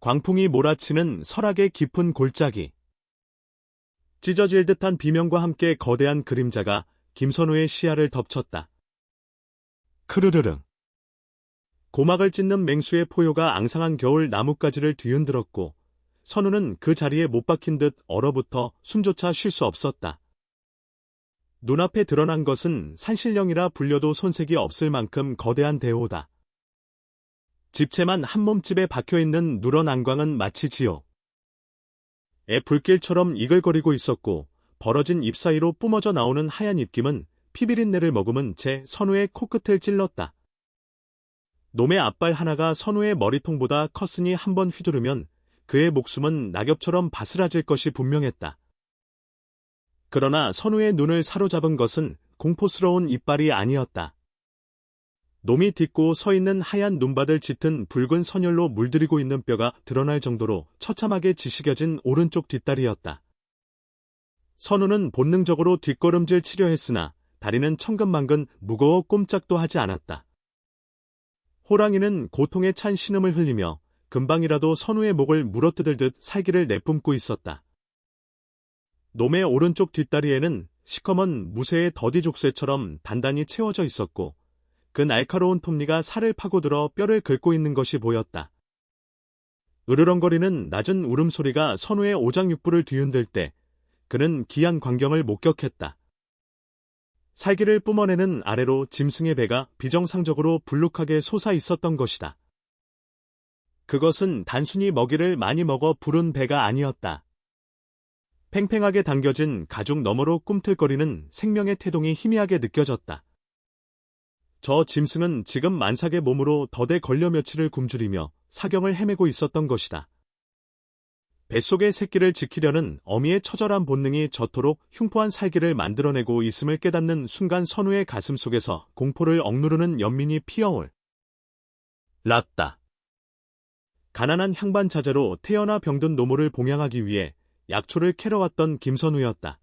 광풍이 몰아치는 설악의 깊은 골짜기. 찢어질 듯한 비명과 함께 거대한 그림자가 김선우의 시야를 덮쳤다. 크르르릉. 고막을 찢는 맹수의 포효가 앙상한 겨울 나뭇가지를 뒤흔들었고 선우는 그 자리에 못 박힌 듯 얼어붙어 숨조차 쉴 수 없었다. 눈앞에 드러난 것은 산신령이라 불려도 손색이 없을 만큼 거대한 대호다. 집채만 한 몸집에 박혀있는 누런 안광은 마치 지옥. 애 불길처럼 이글거리고 있었고 벌어진 잎 사이로 뿜어져 나오는 하얀 입김은 피비린내를 머금은 채 선우의 코끝을 찔렀다. 놈의 앞발 하나가 선우의 머리통보다 컸으니 한번 휘두르면 그의 목숨은 낙엽처럼 바스라질 것이 분명했다. 그러나 선우의 눈을 사로잡은 것은 공포스러운 이빨이 아니었다. 놈이 딛고 서 있는 하얀 눈밭을 짙은 붉은 선혈로 물들이고 있는 뼈가 드러날 정도로 처참하게 지식여진 오른쪽 뒷다리였다. 선우는 본능적으로 뒷걸음질 치려 했으나 다리는 천근만근 무거워 꼼짝도 하지 않았다. 호랑이는 고통에 찬 신음을 흘리며 금방이라도 선우의 목을 물어뜯을 듯 살기를 내뿜고 있었다. 놈의 오른쪽 뒷다리에는 시커먼 무쇠의 더디족쇄처럼 단단히 채워져 있었고 그 날카로운 톱니가 살을 파고들어 뼈를 긁고 있는 것이 보였다. 으르렁거리는 낮은 울음소리가 선우의 오장육부를 뒤흔들 때 그는 기이한 광경을 목격했다. 살기를 뿜어내는 아래로 짐승의 배가 비정상적으로 불룩하게 솟아 있었던 것이다. 그것은 단순히 먹이를 많이 먹어 부른 배가 아니었다. 팽팽하게 당겨진 가죽 너머로 꿈틀거리는 생명의 태동이 희미하게 느껴졌다. 저 짐승은 지금 만삭의 몸으로 덫에 걸려 며칠을 굶주리며 사경을 헤매고 있었던 것이다. 뱃속의 새끼를 지키려는 어미의 처절한 본능이 저토록 흉포한 살기를 만들어내고 있음을 깨닫는 순간 선우의 가슴 속에서 공포를 억누르는 연민이 피어올 랐다. 가난한 향반 자재로 태어나 병든 노모를 봉양하기 위해 약초를 캐러왔던 김선우였다.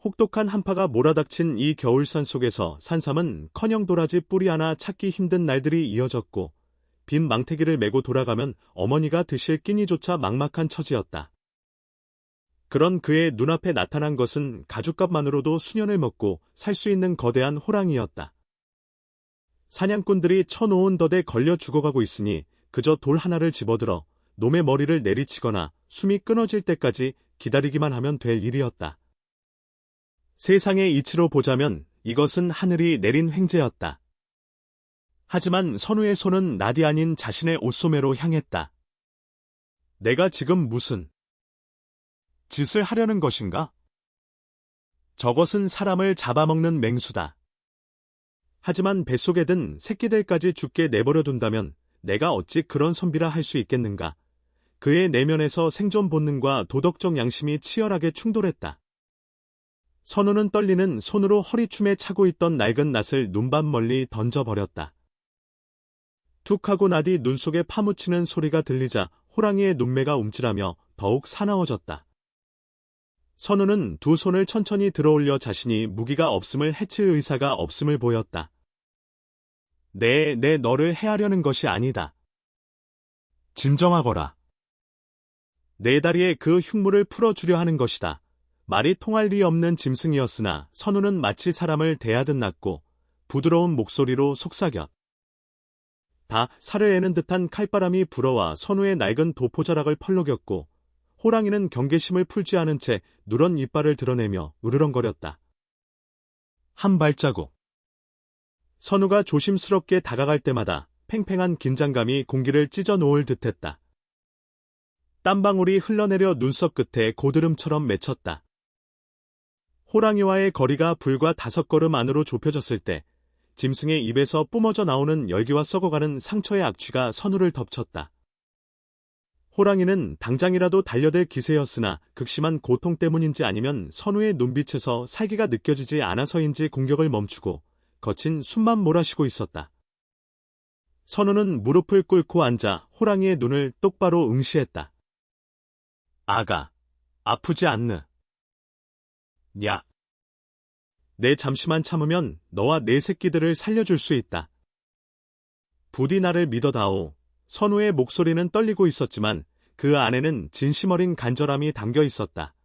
혹독한 한파가 몰아닥친 이 겨울산 속에서 산삼은 커녕 도라지 뿌리 하나 찾기 힘든 날들이 이어졌고 빈 망태기를 메고 돌아가면 어머니가 드실 끼니조차 막막한 처지였다. 그런 그의 눈앞에 나타난 것은 가죽값만으로도 수년을 먹고 살 수 있는 거대한 호랑이였다. 사냥꾼들이 쳐놓은 덫에 걸려 죽어가고 있으니 그저 돌 하나를 집어들어 놈의 머리를 내리치거나 숨이 끊어질 때까지 기다리기만 하면 될 일이었다. 세상의 이치로 보자면 이것은 하늘이 내린 횡재였다. 하지만 선우의 손은 낫이 아닌 자신의 옷소매로 향했다. 내가 지금 무슨 짓을 하려는 것인가? 저것은 사람을 잡아먹는 맹수다. 하지만 뱃속에 든 새끼들까지 죽게 내버려 둔다면 내가 어찌 그런 선비라 할 수 있겠는가? 그의 내면에서 생존 본능과 도덕적 양심이 치열하게 충돌했다. 선우는 떨리는 손으로 허리춤에 차고 있던 낡은 낫을 눈밭 멀리 던져버렸다. 툭 하고 나디 눈 속에 파묻히는 소리가 들리자 호랑이의 눈매가 움찔하며 더욱 사나워졌다. 선우는 두 손을 천천히 들어올려 자신이 무기가 없음을 해칠 의사가 없음을 보였다. 내 너를 해하려는 것이 아니다. 진정하거라. 내 다리에 그 흉물을 풀어주려 하는 것이다. 말이 통할 리 없는 짐승이었으나 선우는 마치 사람을 대하듯 낮고 부드러운 목소리로 속삭였. 다 살을 애는 듯한 칼바람이 불어와 선우의 낡은 도포자락을 펄럭였고 호랑이는 경계심을 풀지 않은 채 누런 이빨을 드러내며 으르렁거렸다. 한 발자국. 선우가 조심스럽게 다가갈 때마다 팽팽한 긴장감이 공기를 찢어 놓을 듯했다. 땀방울이 흘러내려 눈썹 끝에 고드름처럼 맺혔다. 호랑이와의 거리가 불과 5걸음 안으로 좁혀졌을 때 짐승의 입에서 뿜어져 나오는 열기와 썩어가는 상처의 악취가 선우를 덮쳤다. 호랑이는 당장이라도 달려들 기세였으나 극심한 고통 때문인지 아니면 선우의 눈빛에서 살기가 느껴지지 않아서인지 공격을 멈추고 거친 숨만 몰아쉬고 있었다. 선우는 무릎을 꿇고 앉아 호랑이의 눈을 똑바로 응시했다. 아가, 아프지 않느? 야. 내 잠시만 참으면 너와 내 새끼들을 살려줄 수 있다. 부디 나를 믿어다오. 선우의 목소리는 떨리고 있었지만 그 안에는 진심 어린 간절함이 담겨 있었다.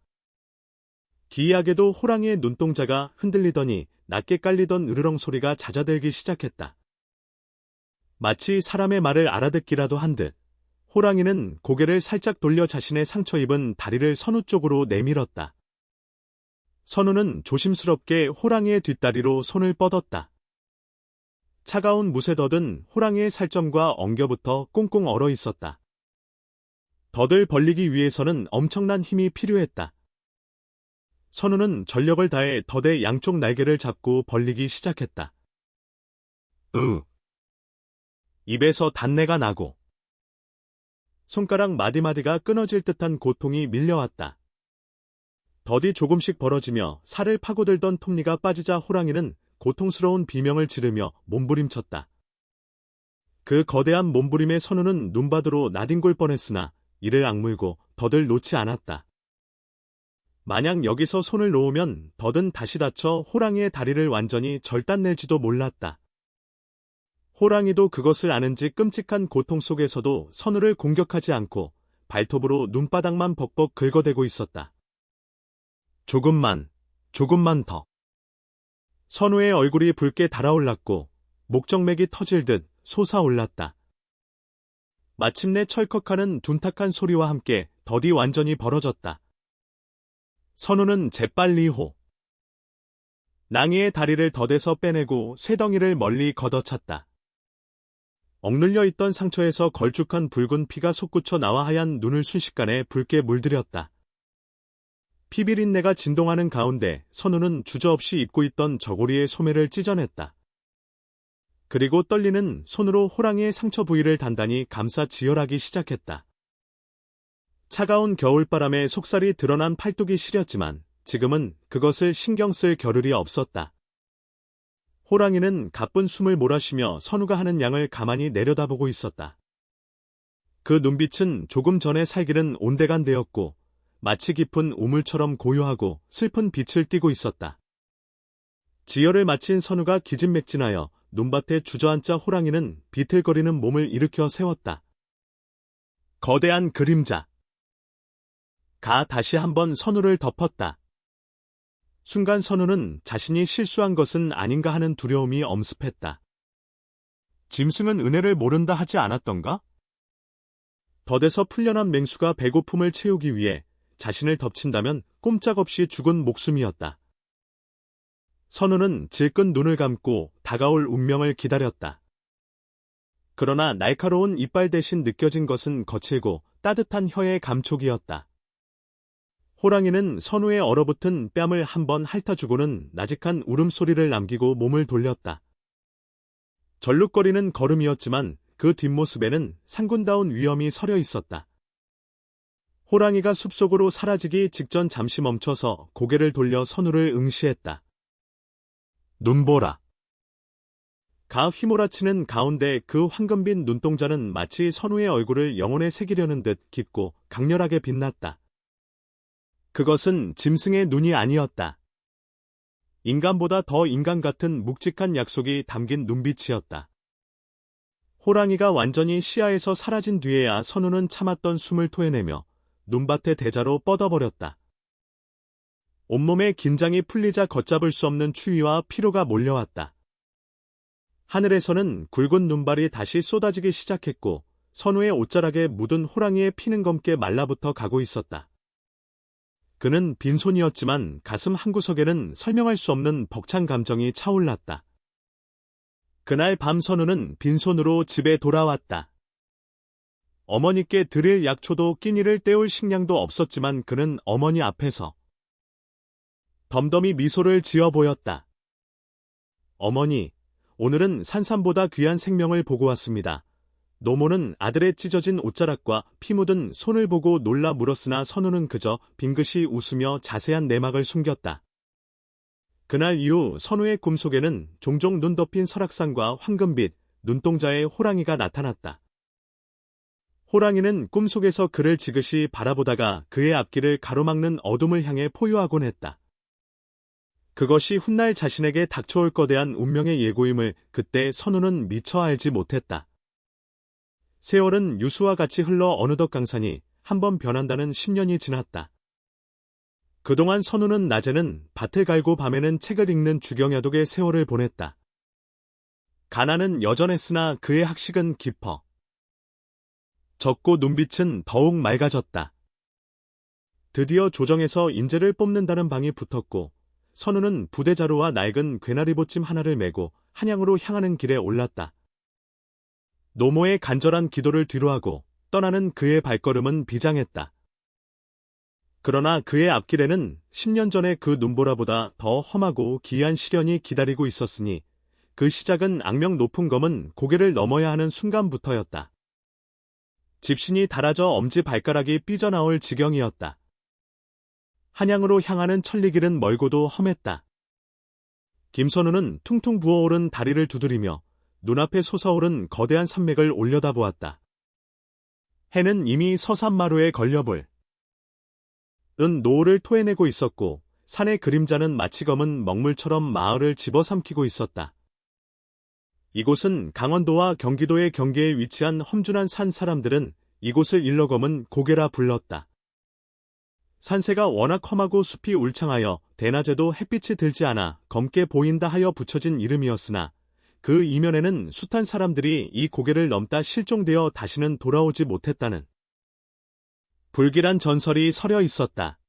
기이하게도 호랑이의 눈동자가 흔들리더니 낮게 깔리던 으르렁 소리가 잦아들기 시작했다. 마치 사람의 말을 알아듣기라도 한 듯 호랑이는 고개를 살짝 돌려 자신의 상처 입은 다리를 선우 쪽으로 내밀었다. 선우는 조심스럽게 호랑이의 뒷다리로 손을 뻗었다. 차가운 무쇠 덫은 호랑이의 살점과 엉겨부터 꽁꽁 얼어 있었다. 덫을 벌리기 위해서는 엄청난 힘이 필요했다. 선우는 전력을 다해 덫의 양쪽 날개를 잡고 벌리기 시작했다. 입에서 단내가 나고 손가락 마디마디가 끊어질 듯한 고통이 밀려왔다. 덫이 조금씩 벌어지며 살을 파고들던 톱니가 빠지자 호랑이는 고통스러운 비명을 지르며 몸부림쳤다. 그 거대한 몸부림에 선우는 눈바드로 나뒹굴 뻔했으나 이를 악물고 덫을 놓지 않았다. 만약 여기서 손을 놓으면 덫은 다시 닫혀 호랑이의 다리를 완전히 절단낼지도 몰랐다. 호랑이도 그것을 아는지 끔찍한 고통 속에서도 선우를 공격하지 않고 발톱으로 눈바닥만 벅벅 긁어대고 있었다. 조금만 더. 선우의 얼굴이 붉게 달아올랐고 목정맥이 터질 듯 솟아올랐다. 마침내 철컥하는 둔탁한 소리와 함께 덫이 완전히 벌어졌다. 선우는 재빨리 낭이의 다리를 덫에서 빼내고 쇠덩이를 멀리 걷어찼다. 억눌려 있던 상처에서 걸쭉한 붉은 피가 솟구쳐 나와 하얀 눈을 순식간에 붉게 물들였다. 피비린내가 진동하는 가운데 선우는 주저없이 입고 있던 저고리의 소매를 찢어냈다. 그리고 떨리는 손으로 호랑이의 상처 부위를 단단히 감싸 지혈하기 시작했다. 차가운 겨울바람에 속살이 드러난 팔뚝이 시렸지만 지금은 그것을 신경 쓸 겨를이 없었다. 호랑이는 가쁜 숨을 몰아쉬며 선우가 하는 양을 가만히 내려다보고 있었다. 그 눈빛은 조금 전에 살기는 온데간데였고 마치 깊은 우물처럼 고요하고 슬픈 빛을 띠고 있었다. 지혈을 마친 선우가 기진맥진하여 눈밭에 주저앉자 호랑이는 비틀거리는 몸을 일으켜 세웠다. 거대한 그림자. 가 다시 한번 선우를 덮었다. 순간 선우는 자신이 실수한 것은 아닌가 하는 두려움이 엄습했다. 짐승은 은혜를 모른다 하지 않았던가? 덫에서 풀려난 맹수가 배고픔을 채우기 위해 자신을 덮친다면 꼼짝없이 죽은 목숨이었다. 선우는 질끈 눈을 감고 다가올 운명을 기다렸다. 그러나 날카로운 이빨 대신 느껴진 것은 거칠고 따뜻한 혀의 감촉이었다. 호랑이는 선우의 얼어붙은 뺨을 한번 핥아주고는 나직한 울음소리를 남기고 몸을 돌렸다. 절룩거리는 걸음이었지만 그 뒷모습에는 상군다운 위엄이 서려 있었다. 호랑이가 숲속으로 사라지기 직전 잠시 멈춰서 고개를 돌려 선우를 응시했다. 눈보라. 가 휘몰아치는 가운데 그 황금빛 눈동자는 마치 선우의 얼굴을 영혼에 새기려는 듯 깊고 강렬하게 빛났다. 그것은 짐승의 눈이 아니었다. 인간보다 더 인간 같은 묵직한 약속이 담긴 눈빛이었다. 호랑이가 완전히 시야에서 사라진 뒤에야 선우는 참았던 숨을 토해내며 눈밭의 대자로 뻗어버렸다. 온몸의 긴장이 풀리자 걷잡을 수 없는 추위와 피로가 몰려왔다. 하늘에서는 굵은 눈발이 다시 쏟아지기 시작했고 선우의 옷자락에 묻은 호랑이의 피는 검게 말라붙어 가고 있었다. 그는 빈손이었지만 가슴 한구석에는 설명할 수 없는 벅찬 감정이 차올랐다. 그날 밤 선우는 빈손으로 집에 돌아왔다. 어머니께 드릴 약초도 끼니를 때울 식량도 없었지만 그는 어머니 앞에서 덤덤히 미소를 지어 보였다. 어머니, 오늘은 산삼보다 귀한 생명을 보고 왔습니다. 노모는 아들의 찢어진 옷자락과 피 묻은 손을 보고 놀라 물었으나 선우는 그저 빙긋이 웃으며 자세한 내막을 숨겼다. 그날 이후 선우의 꿈속에는 종종 눈 덮인 설악산과 황금빛, 눈동자의 호랑이가 나타났다. 호랑이는 꿈속에서 그를 지그시 바라보다가 그의 앞길을 가로막는 어둠을 향해 포효하곤 했다. 그것이 훗날 자신에게 닥쳐올 거대한 운명의 예고임을 그때 선우는 미처 알지 못했다. 세월은 유수와 같이 흘러 어느덧 강산이 한번 변한다는 10년이 지났다. 그동안 선우는 낮에는 밭을 갈고 밤에는 책을 읽는 주경야독의 세월을 보냈다. 가난은 여전했으나 그의 학식은 깊어. 적고 눈빛은 더욱 맑아졌다. 드디어 조정에서 인재를 뽑는다는 방이 붙었고 선우는 부대자루와 낡은 괴나리보침 하나를 메고 한양으로 향하는 길에 올랐다. 노모의 간절한 기도를 뒤로하고 떠나는 그의 발걸음은 비장했다. 그러나 그의 앞길에는 10년 전의 그 눈보라보다 더 험하고 기이한 시련이 기다리고 있었으니 그 시작은 악명 높은 검은 고개를 넘어야 하는 순간부터였다. 집신이 닳아져 엄지발가락이 삐져나올 지경이었다. 한양으로 향하는 천리길은 멀고도 험했다. 김선우는 퉁퉁 부어오른 다리를 두드리며 눈앞에 솟아오른 거대한 산맥을 올려다보았다. 해는 이미 서산마루에 걸려볼 은 노을을 토해내고 있었고 산의 그림자는 마치 검은 먹물처럼 마을을 집어삼키고 있었다. 이곳은 강원도와 경기도의 경계에 위치한 험준한 산. 사람들은 이곳을 일러 검은 고개라 불렀다. 산세가 워낙 험하고 숲이 울창하여 대낮에도 햇빛이 들지 않아 검게 보인다 하여 붙여진 이름이었으나 그 이면에는 숱한 사람들이 이 고개를 넘다 실종되어 다시는 돌아오지 못했다는 불길한 전설이 서려 있었다.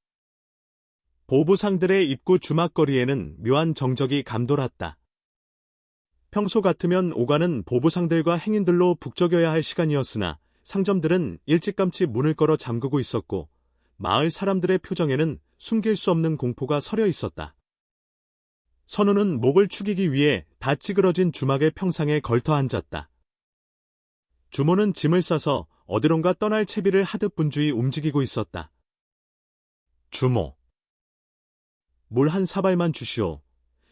보부상들의 입구 주막거리에는 묘한 정적이 감돌았다. 평소 같으면 오가는 보부상들과 행인들로 북적여야 할 시간이었으나 상점들은 일찌감치 문을 걸어 잠그고 있었고 마을 사람들의 표정에는 숨길 수 없는 공포가 서려 있었다. 선우는 목을 축이기 위해 다 찌그러진 주막의 평상에 걸터 앉았다. 주모는 짐을 싸서 어디론가 떠날 채비를 하듯 분주히 움직이고 있었다. 주모. 물 한 사발만 주시오.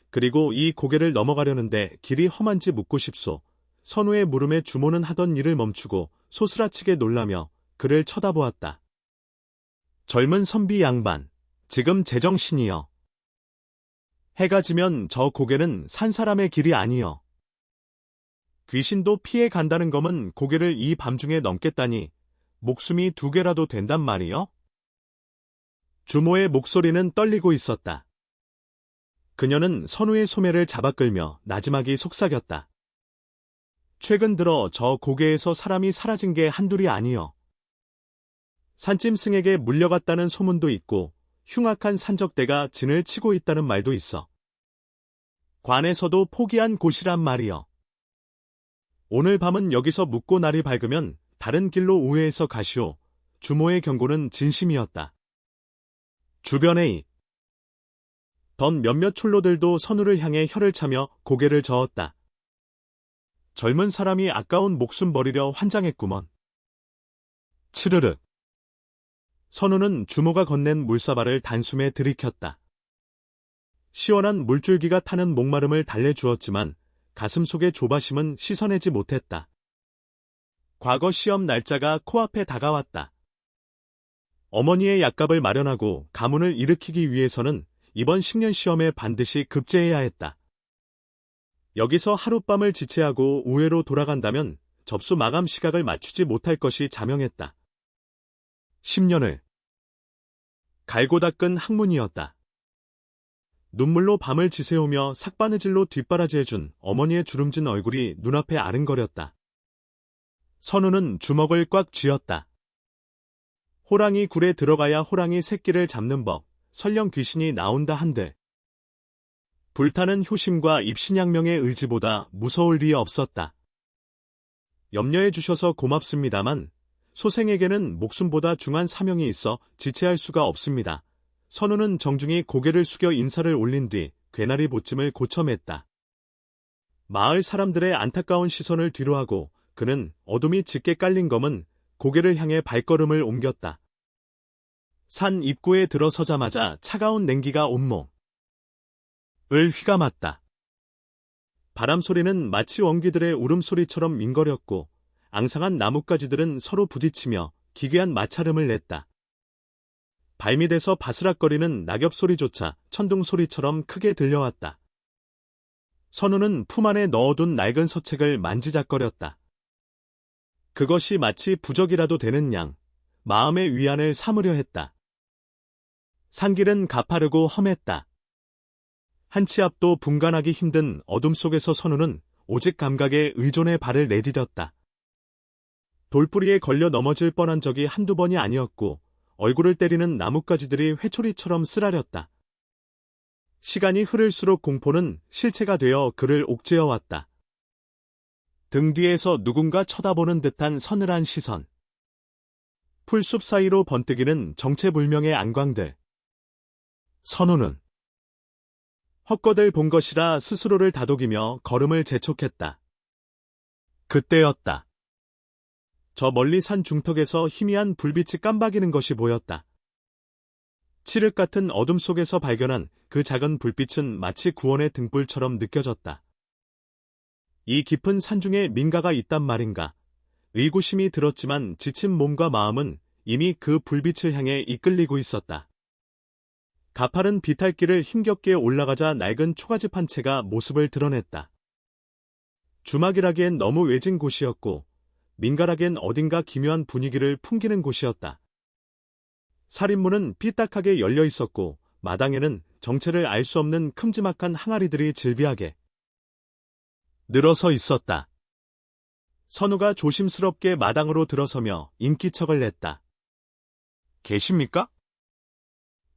그리고 이 고개를 넘어가려는데 길이 험한지 묻고 싶소. 선우의 물음에 주모는 하던 일을 멈추고 소스라치게 놀라며 그를 쳐다보았다. 젊은 선비 양반, 지금 제정신이여. 해가 지면 저 고개는 산 사람의 길이 아니여. 귀신도 피해 간다는 검은 고개를 이 밤중에 넘겠다니 목숨이 2개라도 된단 말이여? 주모의 목소리는 떨리고 있었다. 그녀는 선우의 소매를 잡아 끌며 나지막이 속삭였다. 최근 들어 저 고개에서 사람이 사라진 게 한둘이 아니여. 산짐승에게 물려갔다는 소문도 있고 흉악한 산적대가 진을 치고 있다는 말도 있어. 관에서도 포기한 곳이란 말이여. 오늘 밤은 여기서 묵고 날이 밝으면 다른 길로 우회해서 가시오. 주모의 경고는 진심이었다. 주변에 던 몇몇 촐로들도 선우를 향해 혀를 차며 고개를 저었다. 젊은 사람이 아까운 목숨 버리려 환장했구먼. 치르륵. 선우는 주모가 건넨 물사발을 단숨에 들이켰다. 시원한 물줄기가 타는 목마름을 달래주었지만 가슴 속의 조바심은 씻어내지 못했다. 과거 시험 날짜가 코앞에 다가왔다. 어머니의 약값을 마련하고 가문을 일으키기 위해서는 이번 10년 시험에 반드시 급제해야 했다. 여기서 하룻밤을 지체하고 우회로 돌아간다면 접수 마감 시각을 맞추지 못할 것이 자명했다. 10년을 갈고 닦은 학문이었다. 눈물로 밤을 지새우며 삭바느질로 뒷바라지해준 어머니의 주름진 얼굴이 눈앞에 아른거렸다. 선우는 주먹을 꽉 쥐었다. 호랑이 굴에 들어가야 호랑이 새끼를 잡는 법, 설령 귀신이 나온다 한들. 불타는 효심과 입신양명의 의지보다 무서울 리 없었다. 염려해 주셔서 고맙습니다만 소생에게는 목숨보다 중한 사명이 있어 지체할 수가 없습니다. 선우는 정중히 고개를 숙여 인사를 올린 뒤 괴나리 보침을 고쳐맸다. 마을 사람들의 안타까운 시선을 뒤로하고 그는 어둠이 짙게 깔린 검은 고개를 향해 발걸음을 옮겼다. 산 입구에 들어서자마자 차가운 냉기가 온몸을 휘감았다. 바람 소리는 마치 원귀들의 울음소리처럼 밍거렸고 앙상한 나뭇가지들은 서로 부딪히며 기괴한 마찰음을 냈다. 발밑에서 바스락거리는 낙엽 소리조차 천둥 소리처럼 크게 들려왔다. 선우는 품 안에 넣어둔 낡은 서책을 만지작거렸다. 그것이 마치 부적이라도 되는 양 마음의 위안을 삼으려 했다. 산길은 가파르고 험했다. 한 치 앞도 분간하기 힘든 어둠 속에서 선우는 오직 감각에 의존해 발을 내디뎠다. 돌뿌리에 걸려 넘어질 뻔한 적이 한두 번이 아니었고 얼굴을 때리는 나뭇가지들이 회초리처럼 쓰라렸다. 시간이 흐를수록 공포는 실체가 되어 그를 옥죄어 왔다. 등 뒤에서 누군가 쳐다보는 듯한 서늘한 시선. 풀숲 사이로 번뜩이는 정체불명의 안광들. 선우는 헛것을 본 것이라 스스로를 다독이며 걸음을 재촉했다. 그때였다. 저 멀리 산 중턱에서 희미한 불빛이 깜박이는 것이 보였다. 칠흑 같은 어둠 속에서 발견한 그 작은 불빛은 마치 구원의 등불처럼 느껴졌다. 이 깊은 산중에 민가가 있단 말인가. 의구심이 들었지만 지친 몸과 마음은 이미 그 불빛을 향해 이끌리고 있었다. 가파른 비탈길을 힘겹게 올라가자 낡은 초가집 한 채가 모습을 드러냈다. 주막이라기엔 너무 외진 곳이었고 민가라기엔 어딘가 기묘한 분위기를 풍기는 곳이었다. 살인문은 삐딱하게 열려 있었고 마당에는 정체를 알 수 없는 큼지막한 항아리들이 질비하게 늘어서 있었다. 선우가 조심스럽게 마당으로 들어서며 인기척을 냈다. 계십니까?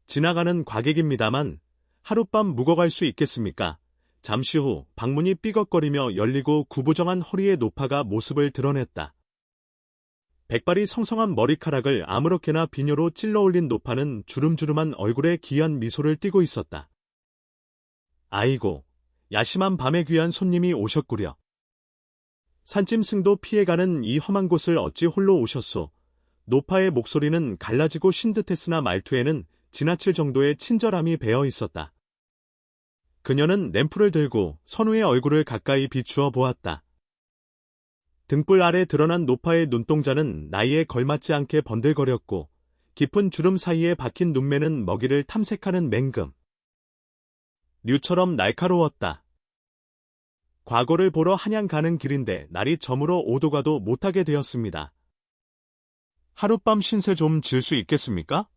지나가는 과객입니다만 하룻밤 묵어갈 수 있겠습니까? 잠시 후 방문이 삐걱거리며 열리고 구부정한 허리의 노파가 모습을 드러냈다. 백발이 성성한 머리카락을 아무렇게나 비녀로 찔러 올린 노파는 주름주름한 얼굴에 기이한 미소를 띠고 있었다. 아이고, 야심한 밤에 귀한 손님이 오셨구려. 산짐승도 피해가는 이 험한 곳을 어찌 홀로 오셨소? 노파의 목소리는 갈라지고 쉰 듯했으나 말투에는 지나칠 정도의 친절함이 배어 있었다. 그녀는 램프를 들고 선우의 얼굴을 가까이 비추어 보았다. 등불 아래 드러난 노파의 눈동자는 나이에 걸맞지 않게 번들거렸고 깊은 주름 사이에 박힌 눈매는 먹이를 탐색하는 맹금. 류처럼 날카로웠다. 과거를 보러 한양 가는 길인데 날이 저물어 오도 가도 못하게 되었습니다. 하룻밤 신세 좀 질 수 있겠습니까?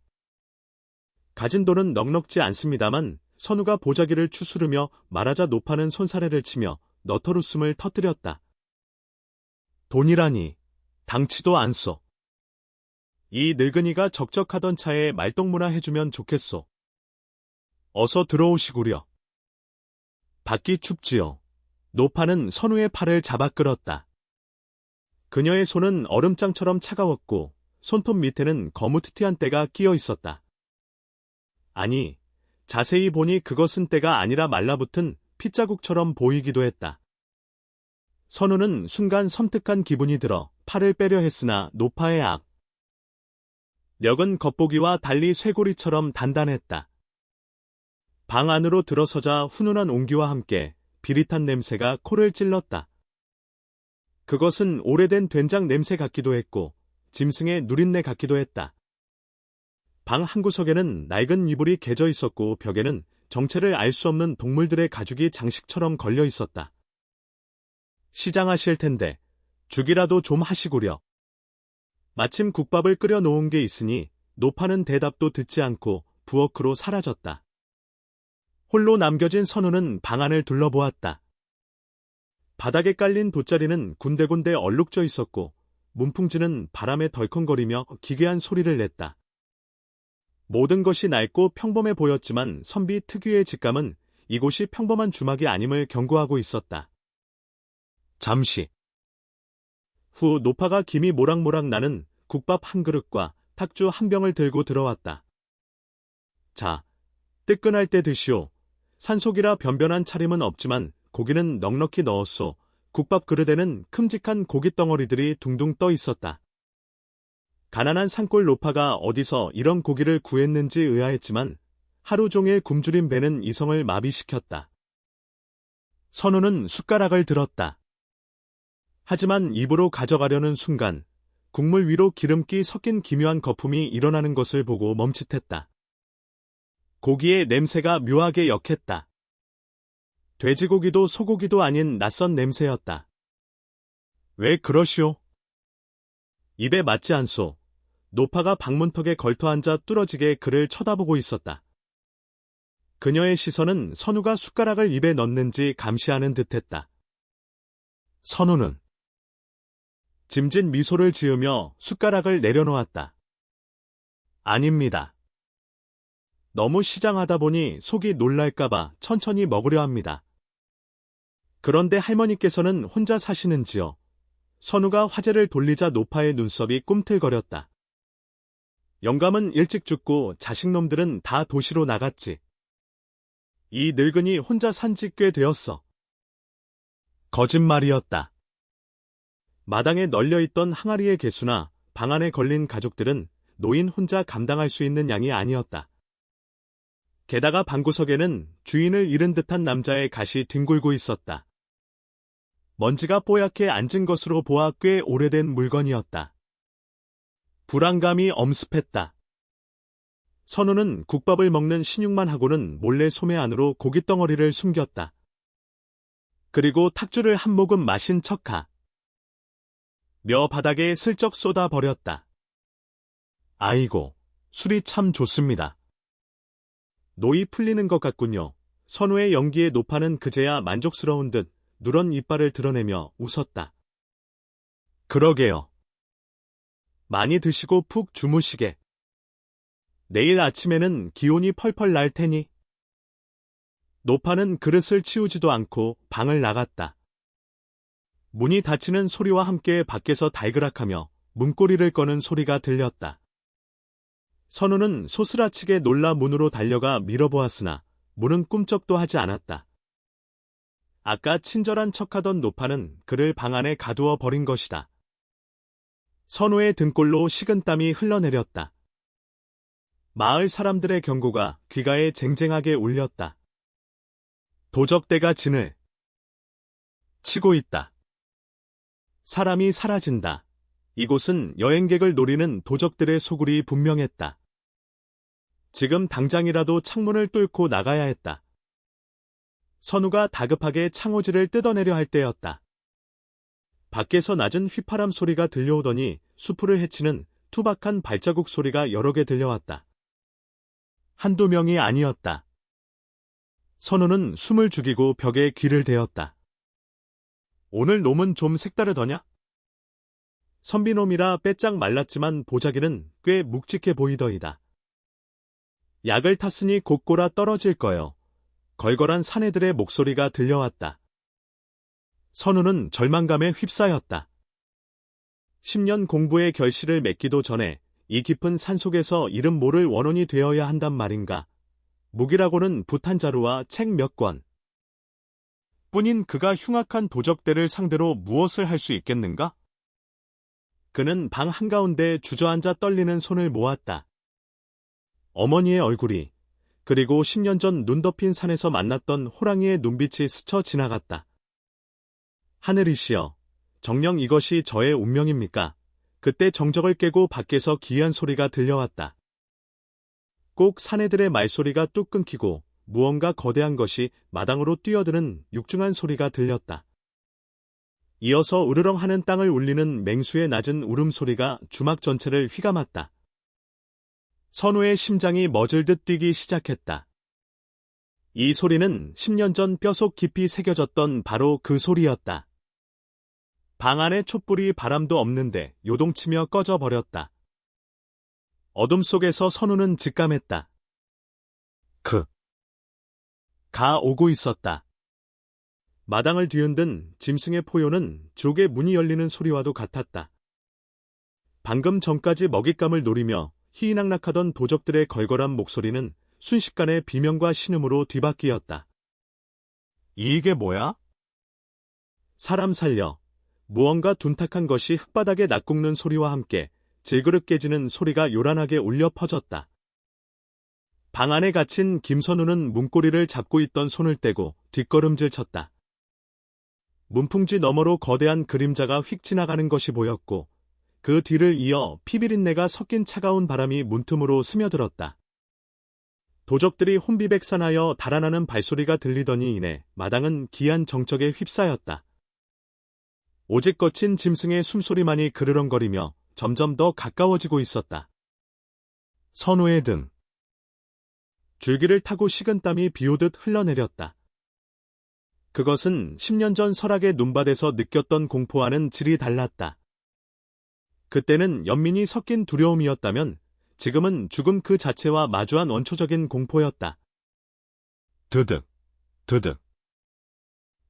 가진 돈은 넉넉지 않습니다만 선우가 보자기를 추스르며 말하자 노파는 손사래를 치며 너털웃음을 터뜨렸다. 돈이라니 당치도 않소. 이 늙은이가 적적하던 차에 말동무나 해주면 좋겠소. 어서 들어오시구려. 밖이 춥지요. 노파는 선우의 팔을 잡아 끌었다. 그녀의 손은 얼음장처럼 차가웠고 손톱 밑에는 거무튀튀한 때가 끼어 있었다. 아니, 자세히 보니 그것은 때가 아니라 말라붙은 핏자국처럼 보이기도 했다. 선우는 순간 섬뜩한 기분이 들어 팔을 빼려 했으나 노파의 력은 겉보기와 달리 쇠고리처럼 단단했다. 방 안으로 들어서자 훈훈한 온기와 함께 비릿한 냄새가 코를 찔렀다. 그것은 오래된 된장 냄새 같기도 했고 짐승의 누린내 같기도 했다. 방 한구석에는 낡은 이불이 개져 있었고 벽에는 정체를 알 수 없는 동물들의 가죽이 장식처럼 걸려 있었다. 시장하실 텐데 죽이라도 좀 하시구려. 마침 국밥을 끓여 놓은 게 있으니 노파는 대답도 듣지 않고 부엌으로 사라졌다. 홀로 남겨진 선우는 방 안을 둘러보았다. 바닥에 깔린 돗자리는 군데군데 얼룩져 있었고 문풍지는 바람에 덜컹거리며 기괴한 소리를 냈다. 모든 것이 낡고 평범해 보였지만 선비 특유의 직감은 이곳이 평범한 주막이 아님을 경고하고 있었다. 잠시 후 노파가 김이 모락모락 나는 국밥 한 그릇과 탁주 한 병을 들고 들어왔다. 자, 뜨끈할 때 드시오. 산속이라 변변한 차림은 없지만 고기는 넉넉히 넣었소. 국밥 그릇에는 큼직한 고깃덩어리들이 둥둥 떠 있었다. 가난한 산골 노파가 어디서 이런 고기를 구했는지 의아했지만 하루 종일 굶주린 배는 이성을 마비시켰다. 선우는 숟가락을 들었다. 하지만 입으로 가져가려는 순간 국물 위로 기름기 섞인 기묘한 거품이 일어나는 것을 보고 멈칫했다. 고기의 냄새가 묘하게 역했다. 돼지고기도 소고기도 아닌 낯선 냄새였다. 왜 그러시오? 입에 맞지 않소. 노파가 방문턱에 걸터앉아 뚫어지게 그를 쳐다보고 있었다. 그녀의 시선은 선우가 숟가락을 입에 넣는지 감시하는 듯했다. 선우는 짐진 미소를 지으며 숟가락을 내려놓았다. 아닙니다. 너무 시장하다 보니 속이 놀랄까봐 천천히 먹으려 합니다. 그런데 할머니께서는 혼자 사시는지요? 선우가 화제를 돌리자 노파의 눈썹이 꿈틀거렸다. 영감은 일찍 죽고 자식놈들은 다 도시로 나갔지. 이 늙은이 혼자 산지 꽤 되었어. 거짓말이었다. 마당에 널려있던 항아리의 개수나 방 안에 걸린 가족들은 노인 혼자 감당할 수 있는 양이 아니었다. 게다가 방구석에는 주인을 잃은 듯한 남자의 갓이 뒹굴고 있었다. 먼지가 뽀얗게 앉은 것으로 보아 꽤 오래된 물건이었다. 불안감이 엄습했다. 선우는 국밥을 먹는 신용만 하고는 몰래 소매 안으로 고깃덩어리를 숨겼다. 그리고 탁주를 한 모금 마신 척하. 며 바닥에 슬쩍 쏟아버렸다. 아이고, 술이 참 좋습니다. 노이 풀리는 것 같군요. 선우의 연기에 노파는 그제야 만족스러운 듯 누런 이빨을 드러내며 웃었다. 그러게요. 많이 드시고 푹 주무시게. 내일 아침에는 기온이 펄펄 날 테니. 노파는 그릇을 치우지도 않고 방을 나갔다. 문이 닫히는 소리와 함께 밖에서 달그락하며 문고리를 꺼는 소리가 들렸다. 선우는 소스라치게 놀라 문으로 달려가 밀어보았으나 문은 꿈쩍도 하지 않았다. 아까 친절한 척하던 노파는 그를 방 안에 가두어 버린 것이다. 선우의 등골로 식은땀이 흘러내렸다. 마을 사람들의 경고가 귀가에 쟁쟁하게 울렸다. 도적대가 진을 치고 있다. 사람이 사라진다. 이곳은 여행객을 노리는 도적들의 소굴이 분명했다. 지금 당장이라도 창문을 뚫고 나가야 했다. 선우가 다급하게 창호지를 뜯어내려 할 때였다. 밖에서 낮은 휘파람 소리가 들려오더니 수풀을 헤치는 투박한 발자국 소리가 여러 개 들려왔다. 한두 명이 아니었다. 선우는 숨을 죽이고 벽에 귀를 대었다. 오늘 놈은 좀 색다르더냐? 선비놈이라 빼짝 말랐지만 보자기는 꽤 묵직해 보이더이다. 약을 탔으니 곧고라 떨어질 거요. 걸걸한 사내들의 목소리가 들려왔다. 선우는 절망감에 휩싸였다. 10년 공부의 결실을 맺기도 전에 이 깊은 산속에서 이름 모를 원혼이 되어야 한단 말인가. 무기라고는 붓 한 자루와 책 몇 권. 뿐인 그가 흉악한 도적대를 상대로 무엇을 할 수 있겠는가? 그는 방 한가운데 주저앉아 떨리는 손을 모았다. 어머니의 얼굴이, 그리고 10년 전 눈 덮인 산에서 만났던 호랑이의 눈빛이 스쳐 지나갔다. 하늘이시여, 정녕 이것이 저의 운명입니까? 그때 정적을 깨고 밖에서 기이한 소리가 들려왔다. 꼭 사내들의 말소리가 뚝 끊기고 무언가 거대한 것이 마당으로 뛰어드는 육중한 소리가 들렸다. 이어서 으르렁하는 땅을 울리는 맹수의 낮은 울음소리가 주막 전체를 휘감았다. 선우의 심장이 멎을듯 뛰기 시작했다. 이 소리는 10년 전 뼈속 깊이 새겨졌던 바로 그 소리였다. 방 안의 촛불이 바람도 없는데 요동치며 꺼져버렸다. 어둠 속에서 선우는 직감했다. 가 오고 있었다. 마당을 뒤흔든 짐승의 포효는 족의 문이 열리는 소리와도 같았다. 방금 전까지 먹잇감을 노리며 희희낙낙하던 도적들의 걸걸한 목소리는 순식간에 비명과 신음으로 뒤바뀌었다. 이게 뭐야? 사람 살려. 무언가 둔탁한 것이 흙바닥에 낙굽는 소리와 함께 질그릇 깨지는 소리가 요란하게 울려 퍼졌다. 방 안에 갇힌 김선우는 문고리를 잡고 있던 손을 떼고 뒷걸음질 쳤다. 문풍지 너머로 거대한 그림자가 휙 지나가는 것이 보였고 그 뒤를 이어 피비린내가 섞인 차가운 바람이 문틈으로 스며들었다. 도적들이 혼비백산하여 달아나는 발소리가 들리더니 이내 마당은 기이한 정적에 휩싸였다. 오직 거친 짐승의 숨소리만이 그르렁거리며 점점 더 가까워지고 있었다. 선우의 등. 줄기를 타고 식은땀이 비오듯 흘러내렸다. 그것은 10년 전 설악의 눈밭에서 느꼈던 공포와는 질이 달랐다. 그때는 연민이 섞인 두려움이었다면 지금은 죽음 그 자체와 마주한 원초적인 공포였다. 드득, 드득.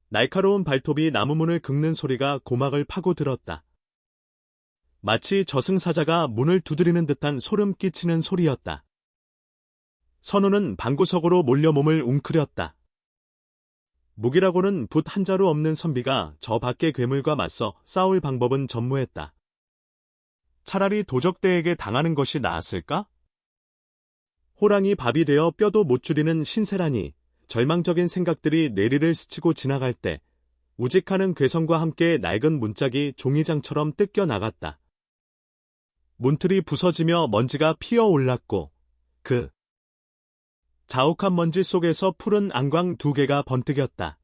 날카로운 발톱이 나무문을 긁는 소리가 고막을 파고들었다. 마치 저승사자가 문을 두드리는 듯한 소름 끼치는 소리였다. 선우는 방구석으로 몰려 몸을 웅크렸다. 무기라고는 붓 한 자루 없는 선비가 저 밖의 괴물과 맞서 싸울 방법은 전무했다. 차라리 도적대에게 당하는 것이 나았을까? 호랑이 밥이 되어 뼈도 못 줄이는 신세라니 절망적인 생각들이 뇌리를 스치고 지나갈 때 우직하는 괴성과 함께 낡은 문짝이 종이장처럼 뜯겨 나갔다. 문틀이 부서지며 먼지가 피어올랐고 그 자욱한 먼지 속에서 푸른 안광 2개가 번뜩였다.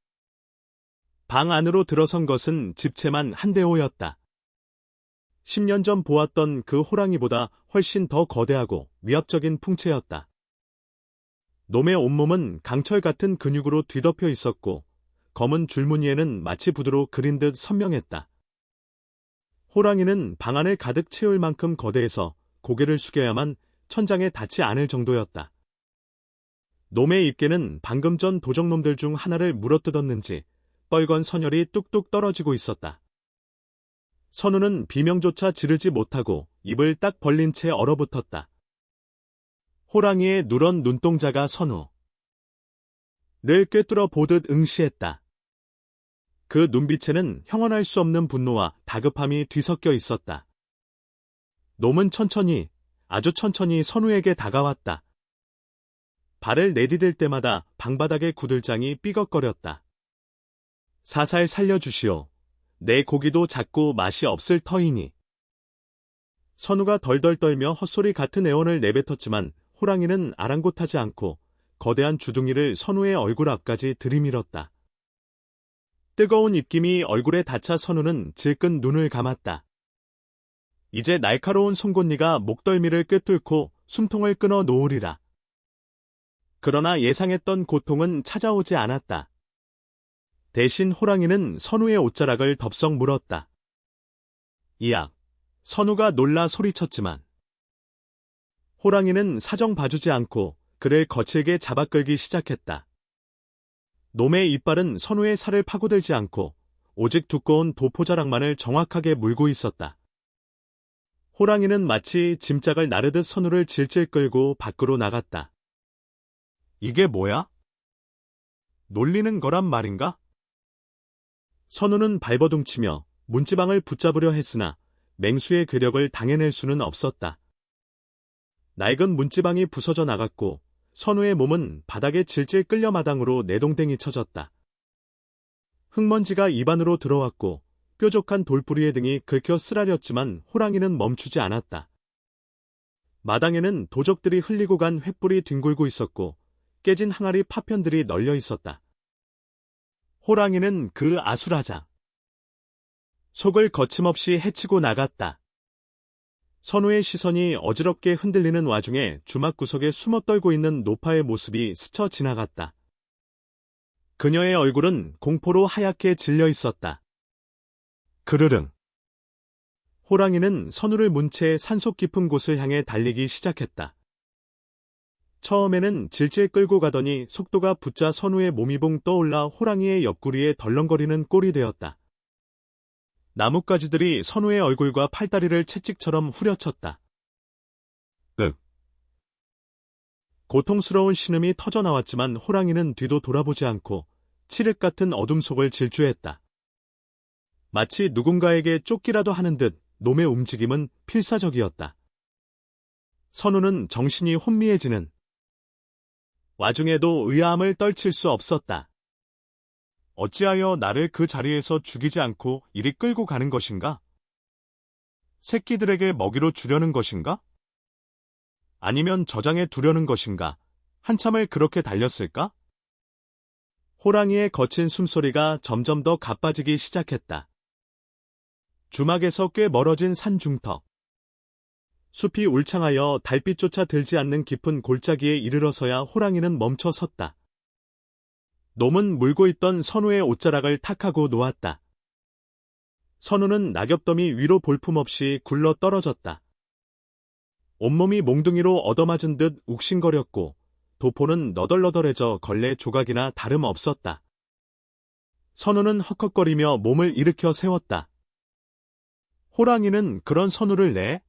방 안으로 들어선 것은 집채만 한대호였다. 10년 전 보았던 그 호랑이보다 훨씬 더 거대하고 위압적인 풍채였다. 놈의 온몸은 강철 같은 근육으로 뒤덮여 있었고 검은 줄무늬에는 마치 붓으로 그린 듯 선명했다. 호랑이는 방 안을 가득 채울 만큼 거대해서 고개를 숙여야만 천장에 닿지 않을 정도였다. 놈의 입게는 방금 전 도적놈들 중 하나를 물어뜯었는지 뻘건 선혈이 뚝뚝 떨어지고 있었다. 선우는 비명조차 지르지 못하고 입을 딱 벌린 채 얼어붙었다. 호랑이의 누런 눈동자가 선우. 늘 꿰뚫어 보듯 응시했다. 그 눈빛에는 형언할 수 없는 분노와 다급함이 뒤섞여 있었다. 놈은 천천히, 아주 천천히 선우에게 다가왔다. 발을 내디딜 때마다 방바닥의 구들장이 삐걱거렸다. 사살 살려주시오. 내 고기도 작고 맛이 없을 터이니. 선우가 덜덜 떨며 헛소리 같은 애원을 내뱉었지만 호랑이는 아랑곳하지 않고 거대한 주둥이를 선우의 얼굴 앞까지 들이밀었다. 뜨거운 입김이 얼굴에 닿자 선우는 질끈 눈을 감았다. 이제 날카로운 송곳니가 목덜미를 꿰뚫고 숨통을 끊어 놓으리라. 그러나 예상했던 고통은 찾아오지 않았다. 대신 호랑이는 선우의 옷자락을 덥석 물었다. 이악! 선우가 놀라 소리쳤지만 호랑이는 사정 봐주지 않고 그를 거칠게 잡아끌기 시작했다. 놈의 이빨은 선우의 살을 파고들지 않고 오직 두꺼운 도포자락만을 정확하게 물고 있었다. 호랑이는 마치 짐짝을 나르듯 선우를 질질 끌고 밖으로 나갔다. 이게 뭐야? 놀리는 거란 말인가? 선우는 발버둥치며 문지방을 붙잡으려 했으나 맹수의 괴력을 당해낼 수는 없었다. 낡은 문지방이 부서져 나갔고 선우의 몸은 바닥에 질질 끌려 마당으로 내동댕이 쳐졌다. 흙먼지가 입안으로 들어왔고 뾰족한 돌뿌리의 등이 긁혀 쓰라렸지만 호랑이는 멈추지 않았다. 마당에는 도적들이 흘리고 간 횃불이 뒹굴고 있었고 깨진 항아리 파편들이 널려 있었다. 호랑이는 그 아수라장 속을 거침없이 헤치고 나갔다. 선우의 시선이 어지럽게 흔들리는 와중에 주막 구석에 숨어 떨고 있는 노파의 모습이 스쳐 지나갔다. 그녀의 얼굴은 공포로 하얗게 질려 있었다. 그르릉. 호랑이는 선우를 문 채 산속 깊은 곳을 향해 달리기 시작했다. 처음에는 질질 끌고 가더니 속도가 붙자 선우의 몸이 봉 떠올라 호랑이의 옆구리에 덜렁거리는 꼴이 되었다. 나뭇가지들이 선우의 얼굴과 팔다리를 채찍처럼 후려쳤다. 고통스러운 신음이 터져나왔지만 호랑이는 뒤도 돌아보지 않고 칠흑 같은 어둠 속을 질주했다. 마치 누군가에게 쫓기라도 하는 듯 놈의 움직임은 필사적이었다. 선우는 정신이 혼미해지는 와중에도 의아함을 떨칠 수 없었다. 어찌하여 나를 그 자리에서 죽이지 않고 이리 끌고 가는 것인가? 새끼들에게 먹이로 주려는 것인가? 아니면 저장해 두려는 것인가? 한참을 그렇게 달렸을까? 호랑이의 거친 숨소리가 점점 더 가빠지기 시작했다. 주막에서 꽤 멀어진 산 중턱. 숲이 울창하여 달빛조차 들지 않는 깊은 골짜기에 이르러서야 호랑이는 멈춰 섰다. 놈은 물고 있던 선우의 옷자락을 탁하고 놓았다. 선우는 낙엽더미 위로 볼품없이 굴러 떨어졌다. 온몸이 몽둥이로 얻어맞은 듯 욱신거렸고 도포는 너덜너덜해져 걸레 조각이나 다름없었다. 선우는 헉헉거리며 몸을 일으켜 세웠다. 호랑이는 그런 선우를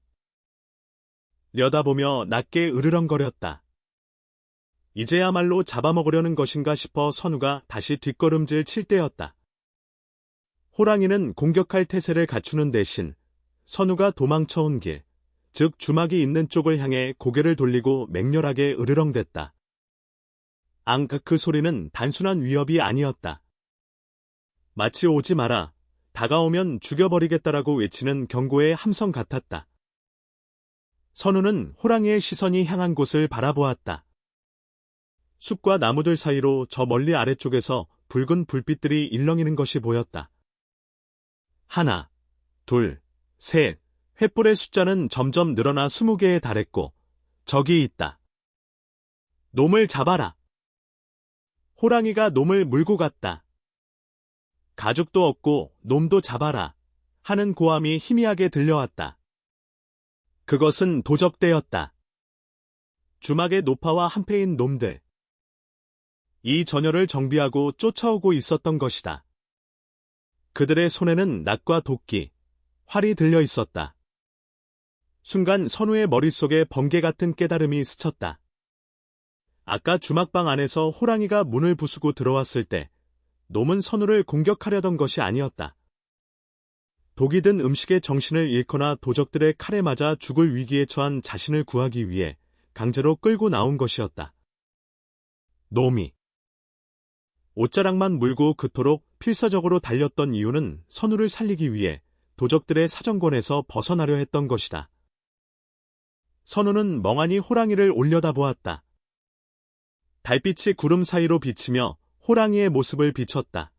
내려다보며 낮게 으르렁거렸다. 이제야말로 잡아먹으려는 것인가 싶어 선우가 다시 뒷걸음질 칠 때였다. 호랑이는 공격할 태세를 갖추는 대신 선우가 도망쳐온 길, 즉 주막이 있는 쪽을 향해 고개를 돌리고 맹렬하게 으르렁댔다. 그 소리는 단순한 위협이 아니었다. 마치 오지 마라, 다가오면 죽여버리겠다라고 외치는 경고의 함성 같았다. 선우는 호랑이의 시선이 향한 곳을 바라보았다. 숲과 나무들 사이로 저 멀리 아래쪽에서 붉은 불빛들이 일렁이는 것이 보였다. 하나, 둘, 셋, 횃불의 숫자는 점점 늘어나 20개에 달했고 저기 있다. 놈을 잡아라. 호랑이가 놈을 물고 갔다. 가죽도 없고 놈도 잡아라 하는 고함이 희미하게 들려왔다. 그것은 도적대였다. 주막의 노파와 한패인 놈들. 이 전열을 정비하고 쫓아오고 있었던 것이다. 그들의 손에는 낫과 도끼, 활이 들려 있었다. 순간 선우의 머릿속에 번개 같은 깨달음이 스쳤다. 아까 주막방 안에서 호랑이가 문을 부수고 들어왔을 때 놈은 선우를 공격하려던 것이 아니었다. 독이 든 음식에 정신을 잃거나 도적들의 칼에 맞아 죽을 위기에 처한 자신을 구하기 위해 강제로 끌고 나온 것이었다. 놈이 옷자락만 물고 그토록 필사적으로 달렸던 이유는 선우를 살리기 위해 도적들의 사정권에서 벗어나려 했던 것이다. 선우는 멍하니 호랑이를 올려다보았다. 달빛이 구름 사이로 비치며 호랑이의 모습을 비췄다.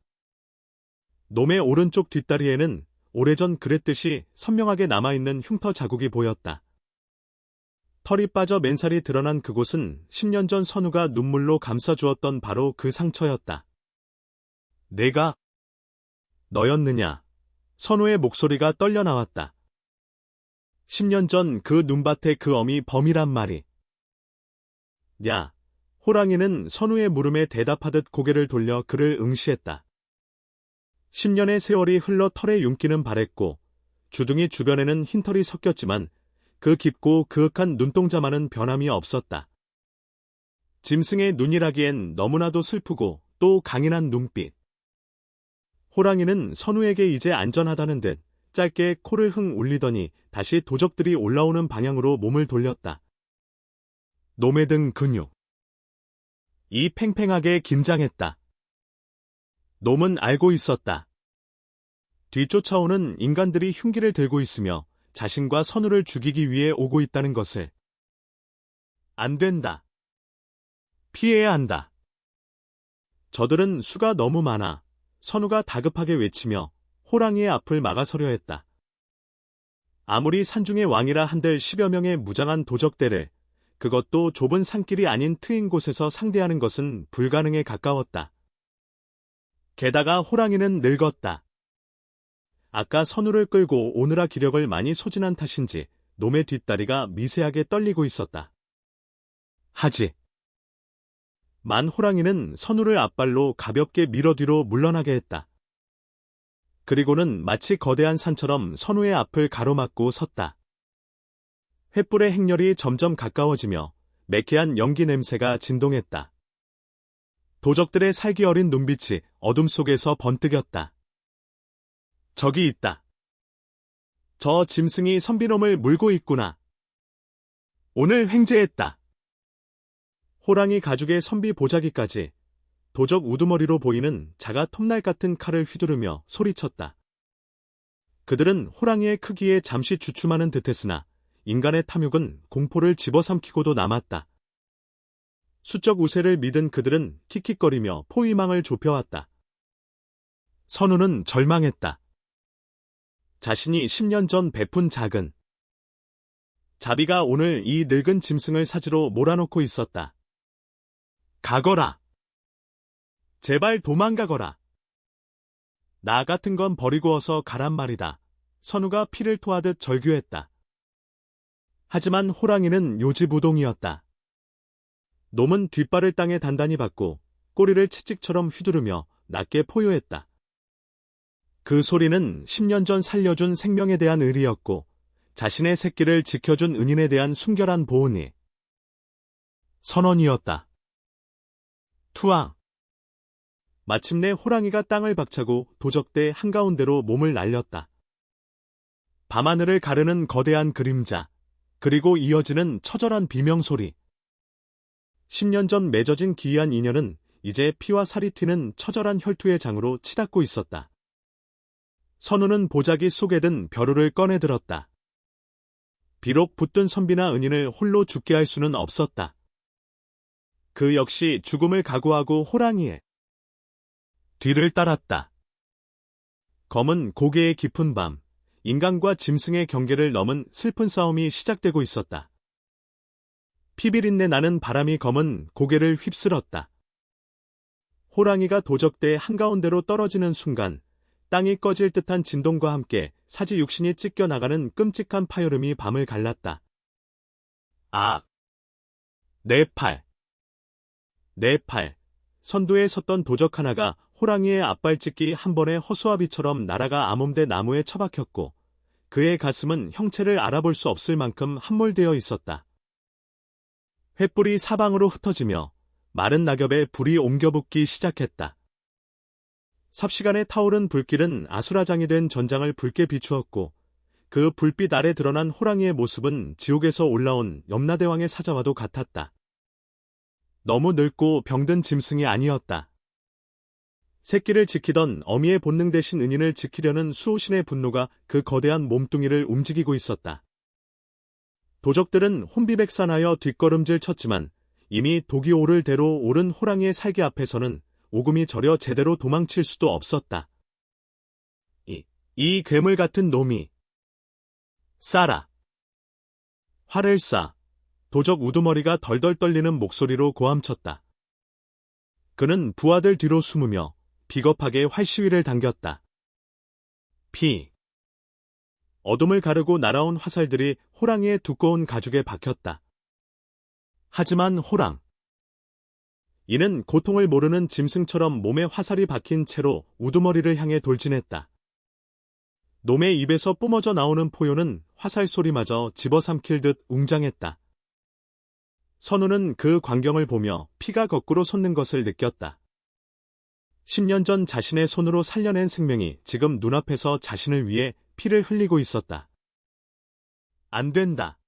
놈의 오른쪽 뒷다리에는 오래전 그랬듯이 선명하게 남아있는 흉터 자국이 보였다. 털이 빠져 맨살이 드러난 그곳은 10년 전 선우가 눈물로 감싸주었던 바로 그 상처였다. 내가 너였느냐? 선우의 목소리가 떨려 나왔다. 10년 전 그 눈밭의 그 어미 범이란 말이. 야, 호랑이는 선우의 물음에 대답하듯 고개를 돌려 그를 응시했다. 10년의 세월이 흘러 털의 윤기는 바랬고 주둥이 주변에는 흰털이 섞였지만 그 깊고 그윽한 눈동자만은 변함이 없었다. 짐승의 눈이라기엔 너무나도 슬프고 또 강인한 눈빛. 호랑이는 선우에게 이제 안전하다는 듯 짧게 코를 흥 울리더니 다시 도적들이 올라오는 방향으로 몸을 돌렸다. 놈의 등 근육. 이 팽팽하게 긴장했다. 놈은 알고 있었다. 뒤쫓아오는 인간들이 흉기를 들고 있으며 자신과 선우를 죽이기 위해 오고 있다는 것을. 안 된다. 피해야 한다. 저들은 수가 너무 많아 선우가 다급하게 외치며 호랑이의 앞을 막아서려 했다. 아무리 산중의 왕이라 한들 10여 명의 무장한 도적대를 그것도 좁은 산길이 아닌 트인 곳에서 상대하는 것은 불가능에 가까웠다. 게다가 호랑이는 늙었다. 아까 선우를 끌고 오느라 기력을 많이 소진한 탓인지 놈의 뒷다리가 미세하게 떨리고 있었다. 하지만 호랑이는 선우를 앞발로 가볍게 밀어 뒤로 물러나게 했다. 그리고는 마치 거대한 산처럼 선우의 앞을 가로막고 섰다. 횃불의 행렬이 점점 가까워지며 매캐한 연기 냄새가 진동했다. 도적들의 살기 어린 눈빛이 어둠 속에서 번뜩였다. 저기 있다. 저 짐승이 선비놈을 물고 있구나. 오늘 횡재했다. 호랑이 가죽의 선비 보자기까지 도적 우두머리로 보이는 자가 톱날 같은 칼을 휘두르며 소리쳤다. 그들은 호랑이의 크기에 잠시 주춤하는 듯했으나 인간의 탐욕은 공포를 집어삼키고도 남았다. 수적 우세를 믿은 그들은 킥킥거리며 포위망을 좁혀왔다. 선우는 절망했다. 자신이 10년 전 베푼 작은 자비가 오늘 이 늙은 짐승을 사지로 몰아놓고 있었다. 가거라. 제발 도망가거라. 나 같은 건 버리고 어서 가란 말이다. 선우가 피를 토하듯 절규했다. 하지만 호랑이는 요지부동이었다. 놈은 뒷발을 땅에 단단히 박고 꼬리를 채찍처럼 휘두르며 낮게 포효했다. 그 소리는 10년 전 살려준 생명에 대한 의리였고 자신의 새끼를 지켜준 은인에 대한 순결한 보은이 선언이었다. 투항. 마침내 호랑이가 땅을 박차고 도적대 한가운데로 몸을 날렸다. 밤하늘을 가르는 거대한 그림자, 그리고 이어지는 처절한 비명소리. 10년 전 맺어진 기이한 인연은 이제 피와 살이 튀는 처절한 혈투의 장으로 치닫고 있었다. 선우는 보자기 속에 든 벼루를 꺼내 들었다. 비록 붙든 선비나 은인을 홀로 죽게 할 수는 없었다. 그 역시 죽음을 각오하고 호랑이의 뒤를 따랐다. 검은 고개의 깊은 밤, 인간과 짐승의 경계를 넘은 슬픈 싸움이 시작되고 있었다. 피비린내 나는 바람이 검은 고개를 휩쓸었다. 호랑이가 도적대 한가운데로 떨어지는 순간 땅이 꺼질 듯한 진동과 함께 사지 육신이 찢겨나가는 끔찍한 파열음이 밤을 갈랐다. 아! 내 팔! 내 팔! 선두에 섰던 도적 하나가 호랑이의 앞발찢기 한 번에 허수아비처럼 날아가 암음대 나무에 처박혔고 그의 가슴은 형체를 알아볼 수 없을 만큼 함몰되어 있었다. 횃불이 사방으로 흩어지며 마른 낙엽에 불이 옮겨붙기 시작했다. 삽시간에 타오른 불길은 아수라장이 된 전장을 붉게 비추었고 그 불빛 아래 드러난 호랑이의 모습은 지옥에서 올라온 염라대왕의 사자와도 같았다. 너무 늙고 병든 짐승이 아니었다. 새끼를 지키던 어미의 본능 대신 은인을 지키려는 수호신의 분노가 그 거대한 몸뚱이를 움직이고 있었다. 도적들은 혼비백산하여 뒷걸음질 쳤지만 이미 독이 오를 대로 오른 호랑이의 살기 앞에서는 오금이 저려 제대로 도망칠 수도 없었다. 이 괴물 같은 놈이 쏴라. 활을 쏴. 도적 우두머리가 덜덜 떨리는 목소리로 고함쳤다. 그는 부하들 뒤로 숨으며 비겁하게 활시위를 당겼다. 피. 어둠을 가르고 날아온 화살들이 호랑이의 두꺼운 가죽에 박혔다. 하지만 호랑. 이는 고통을 모르는 짐승처럼 몸에 화살이 박힌 채로 우두머리를 향해 돌진했다. 놈의 입에서 뿜어져 나오는 포효는 화살 소리마저 집어삼킬 듯 웅장했다. 선우는 그 광경을 보며 피가 거꾸로 솟는 것을 느꼈다. 10년 전 자신의 손으로 살려낸 생명이 지금 눈앞에서 자신을 위해 피를 흘리고 있었다. 안 된다.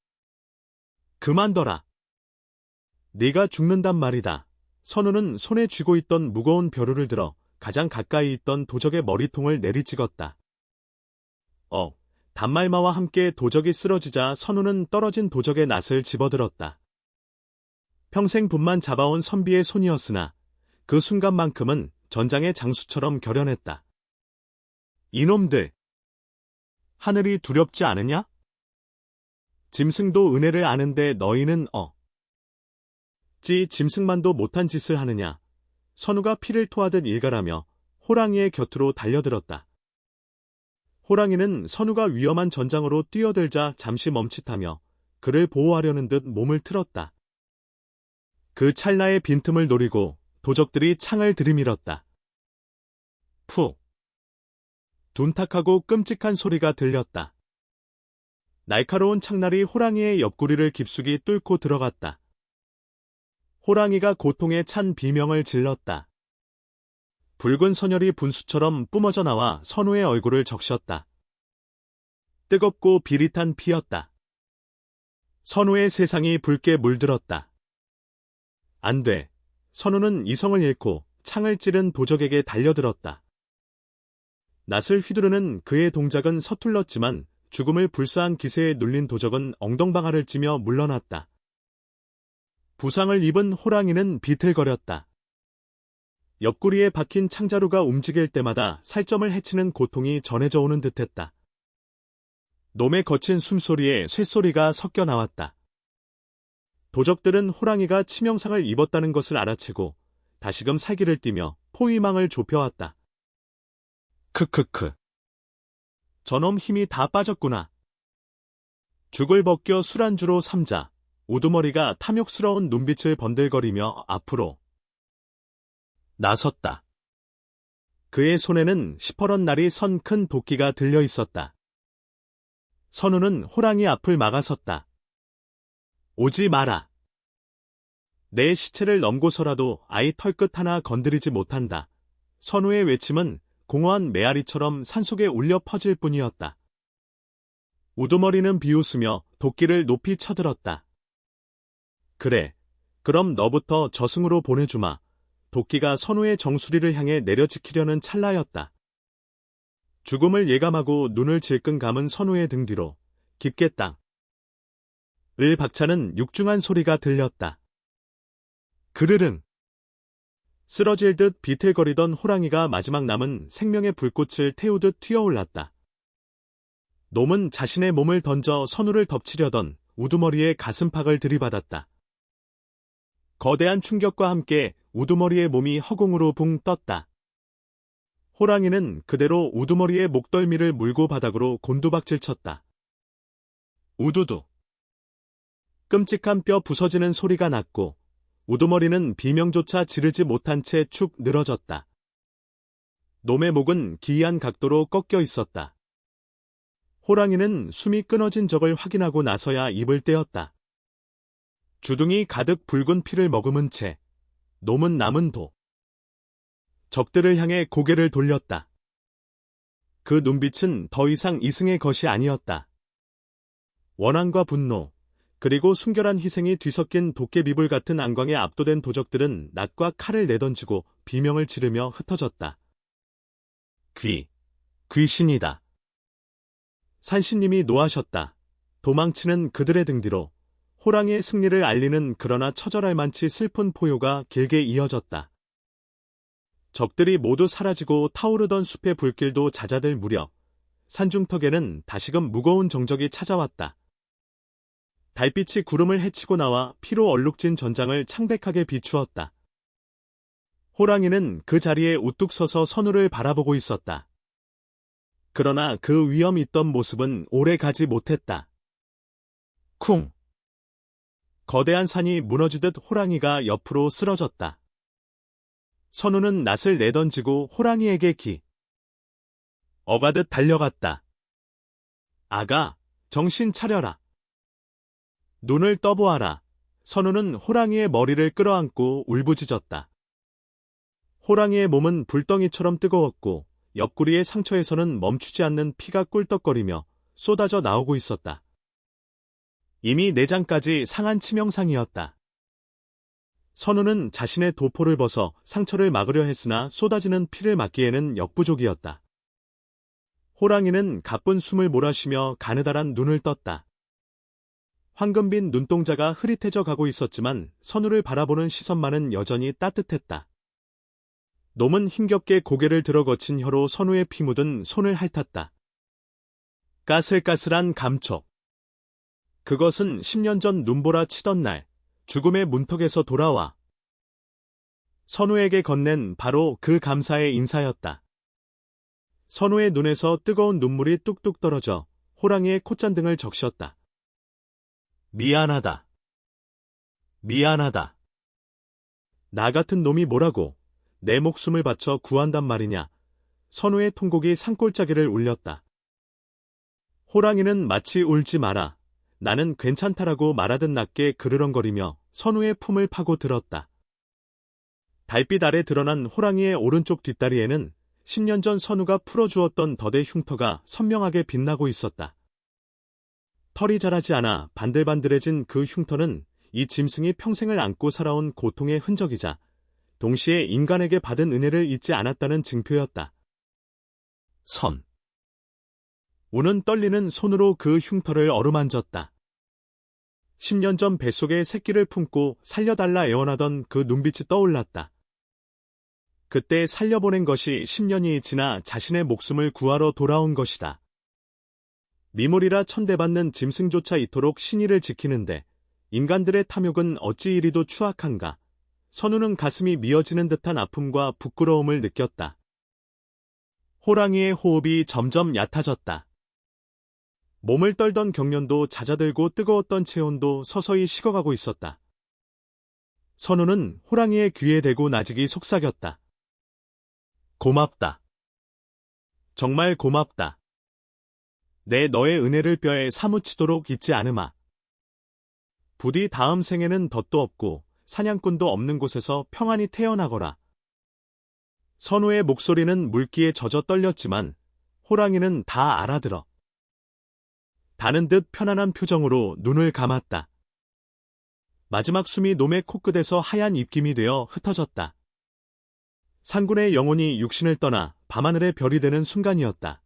그만둬라. 네가 죽는단 말이다. 선우는 손에 쥐고 있던 무거운 벼루를 들어 가장 가까이 있던 도적의 머리통을 내리찍었다. 단말마와 함께 도적이 쓰러지자 선우는 떨어진 도적의 낫을 집어들었다. 평생 분만 잡아온 선비의 손이었으나 그 순간만큼은 전장의 장수처럼 결연했다. 이놈들! 하늘이 두렵지 않으냐? 짐승도 은혜를 아는데 너희는 짐승만도 못한 짓을 하느냐. 선우가 피를 토하듯 일갈하며 호랑이의 곁으로 달려들었다. 호랑이는 선우가 위험한 전장으로 뛰어들자 잠시 멈칫하며 그를 보호하려는 듯 몸을 틀었다. 그 찰나의 빈틈을 노리고 도적들이 창을 들이밀었다. 푹! 둔탁하고 끔찍한 소리가 들렸다. 날카로운 창날이 호랑이의 옆구리를 깊숙이 뚫고 들어갔다. 호랑이가 고통에 찬 비명을 질렀다. 붉은 선혈이 분수처럼 뿜어져 나와 선우의 얼굴을 적셨다. 뜨겁고 비릿한 피였다. 선우의 세상이 붉게 물들었다. 안 돼. 선우는 이성을 잃고 창을 찌른 도적에게 달려들었다. 낫을 휘두르는 그의 동작은 서툴렀지만 죽음을 불사한 기세에 눌린 도적은 엉덩방아를 찌며 물러났다. 부상을 입은 호랑이는 비틀거렸다. 옆구리에 박힌 창자루가 움직일 때마다 살점을 해치는 고통이 전해져 오는 듯했다. 놈의 거친 숨소리에 쇳소리가 섞여 나왔다. 도적들은 호랑이가 치명상을 입었다는 것을 알아채고 다시금 살기를 띠며 포위망을 좁혀왔다. 크크크. 저놈 힘이 다 빠졌구나. 죽을 벗겨 술안주로 삼자. 우두머리가 탐욕스러운 눈빛을 번들거리며 앞으로 나섰다. 그의 손에는 시퍼런 날이 선 큰 도끼가 들려 있었다. 선우는 호랑이 앞을 막아섰다. 오지 마라. 내 시체를 넘고서라도 아이 털끝 하나 건드리지 못한다. 선우의 외침은 공허한 메아리처럼 산속에 울려 퍼질 뿐이었다. 우두머리는 비웃으며 도끼를 높이 쳐들었다. 그래, 그럼 너부터 저승으로 보내주마. 도끼가 선우의 정수리를 향해 내려지키려는 찰나였다. 죽음을 예감하고 눈을 질끈 감은 선우의 등 뒤로 깊게 땅을 박차는 육중한 소리가 들렸다. 그르릉. 쓰러질 듯 비틀거리던 호랑이가 마지막 남은 생명의 불꽃을 태우듯 튀어올랐다. 놈은 자신의 몸을 던져 선우를 덮치려던 우두머리의 가슴팍을 들이받았다. 거대한 충격과 함께 우두머리의 몸이 허공으로 붕 떴다. 호랑이는 그대로 우두머리의 목덜미를 물고 바닥으로 곤두박질 쳤다. 우두두. 끔찍한 뼈 부서지는 소리가 났고 우두머리는 비명조차 지르지 못한 채 축 늘어졌다. 놈의 목은 기이한 각도로 꺾여 있었다. 호랑이는 숨이 끊어진 적을 확인하고 나서야 입을 떼었다. 주둥이 가득 붉은 피를 머금은 채 놈은 남은 적들을 향해 고개를 돌렸다. 그 눈빛은 더 이상 이승의 것이 아니었다. 원한과 분노, 그리고 순결한 희생이 뒤섞인 도깨비불 같은 안광에 압도된 도적들은 낫과 칼을 내던지고 비명을 지르며 흩어졌다. 귀신이다. 산신님이 노하셨다. 도망치는 그들의 등 뒤로 호랑이의 승리를 알리는 그러나 처절할 만치 슬픈 포효가 길게 이어졌다. 적들이 모두 사라지고 타오르던 숲의 불길도 잦아들 무렵 산중턱에는 다시금 무거운 정적이 찾아왔다. 달빛이 구름을 헤치고 나와 피로 얼룩진 전장을 창백하게 비추었다. 호랑이는 그 자리에 우뚝 서서 선우를 바라보고 있었다. 그러나 그 위험 있던 모습은 오래 가지 못했다. 쿵! 거대한 산이 무너지듯 호랑이가 옆으로 쓰러졌다. 선우는 낫을 내던지고 호랑이에게 어가듯 달려갔다. 아가, 정신 차려라. 눈을 떠보아라. 선우는 호랑이의 머리를 끌어안고 울부짖었다. 호랑이의 몸은 불덩이처럼 뜨거웠고 옆구리의 상처에서는 멈추지 않는 피가 꿀떡거리며 쏟아져 나오고 있었다. 이미 내장까지 상한 치명상이었다. 선우는 자신의 도포를 벗어 상처를 막으려 했으나 쏟아지는 피를 막기에는 역부족이었다. 호랑이는 가쁜 숨을 몰아쉬며 가느다란 눈을 떴다. 황금빛 눈동자가 흐릿해져 가고 있었지만 선우를 바라보는 시선만은 여전히 따뜻했다. 놈은 힘겹게 고개를 들어 거친 혀로 선우의 피 묻은 손을 핥았다. 까슬까슬한 감촉. 그것은 10년 전 눈보라 치던 날 죽음의 문턱에서 돌아와 선우에게 건넨 바로 그 감사의 인사였다. 선우의 눈에서 뜨거운 눈물이 뚝뚝 떨어져 호랑이의 콧잔등을 적셨다. 미안하다. 미안하다. 나 같은 놈이 뭐라고 내 목숨을 바쳐 구한단 말이냐. 선우의 통곡이 산골짜기를 울렸다. 호랑이는 마치 울지 마라. 나는 괜찮다라고 말하듯 낮게 그르렁거리며 선우의 품을 파고 들었다. 달빛 아래 드러난 호랑이의 오른쪽 뒷다리에는 10년 전 선우가 풀어주었던 덫의 흉터가 선명하게 빛나고 있었다. 털이 자라지 않아 반들반들해진 그 흉터는 이 짐승이 평생을 안고 살아온 고통의 흔적이자 동시에 인간에게 받은 은혜를 잊지 않았다는 증표였다. 우는 떨리는 손으로 그 흉터를 어루만졌다. 10년 전 뱃속에 새끼를 품고 살려달라 애원하던 그 눈빛이 떠올랐다. 그때 살려보낸 것이 10년이 지나 자신의 목숨을 구하러 돌아온 것이다. 미물이라 천대받는 짐승조차 이토록 신의를 지키는데 인간들의 탐욕은 어찌 이리도 추악한가. 선우는 가슴이 미어지는 듯한 아픔과 부끄러움을 느꼈다. 호랑이의 호흡이 점점 얕아졌다. 몸을 떨던 경련도 잦아들고 뜨거웠던 체온도 서서히 식어가고 있었다. 선우는 호랑이의 귀에 대고 나직이 속삭였다. 고맙다. 정말 고맙다. 내 너의 은혜를 뼈에 사무치도록 잊지 않으마. 부디 다음 생에는 덫도 없고 사냥꾼도 없는 곳에서 평안히 태어나거라. 선우의 목소리는 물기에 젖어 떨렸지만 호랑이는 다 알아들어. 다는 듯 편안한 표정으로 눈을 감았다. 마지막 숨이 놈의 코끝에서 하얀 입김이 되어 흩어졌다. 상군의 영혼이 육신을 떠나 밤하늘의 별이 되는 순간이었다.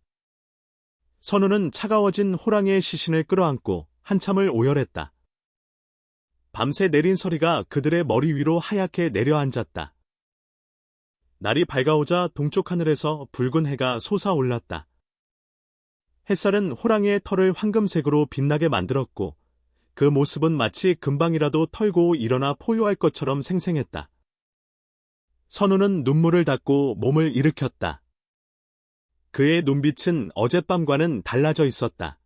선우는 차가워진 호랑이의 시신을 끌어안고 한참을 오열했다. 밤새 내린 서리가 그들의 머리 위로 하얗게 내려앉았다. 날이 밝아오자 동쪽 하늘에서 붉은 해가 솟아올랐다. 햇살은 호랑이의 털을 황금색으로 빛나게 만들었고 그 모습은 마치 금방이라도 털고 일어나 포효할 것처럼 생생했다. 선우는 눈물을 닦고 몸을 일으켰다. 그의 눈빛은 어젯밤과는 달라져 있었다.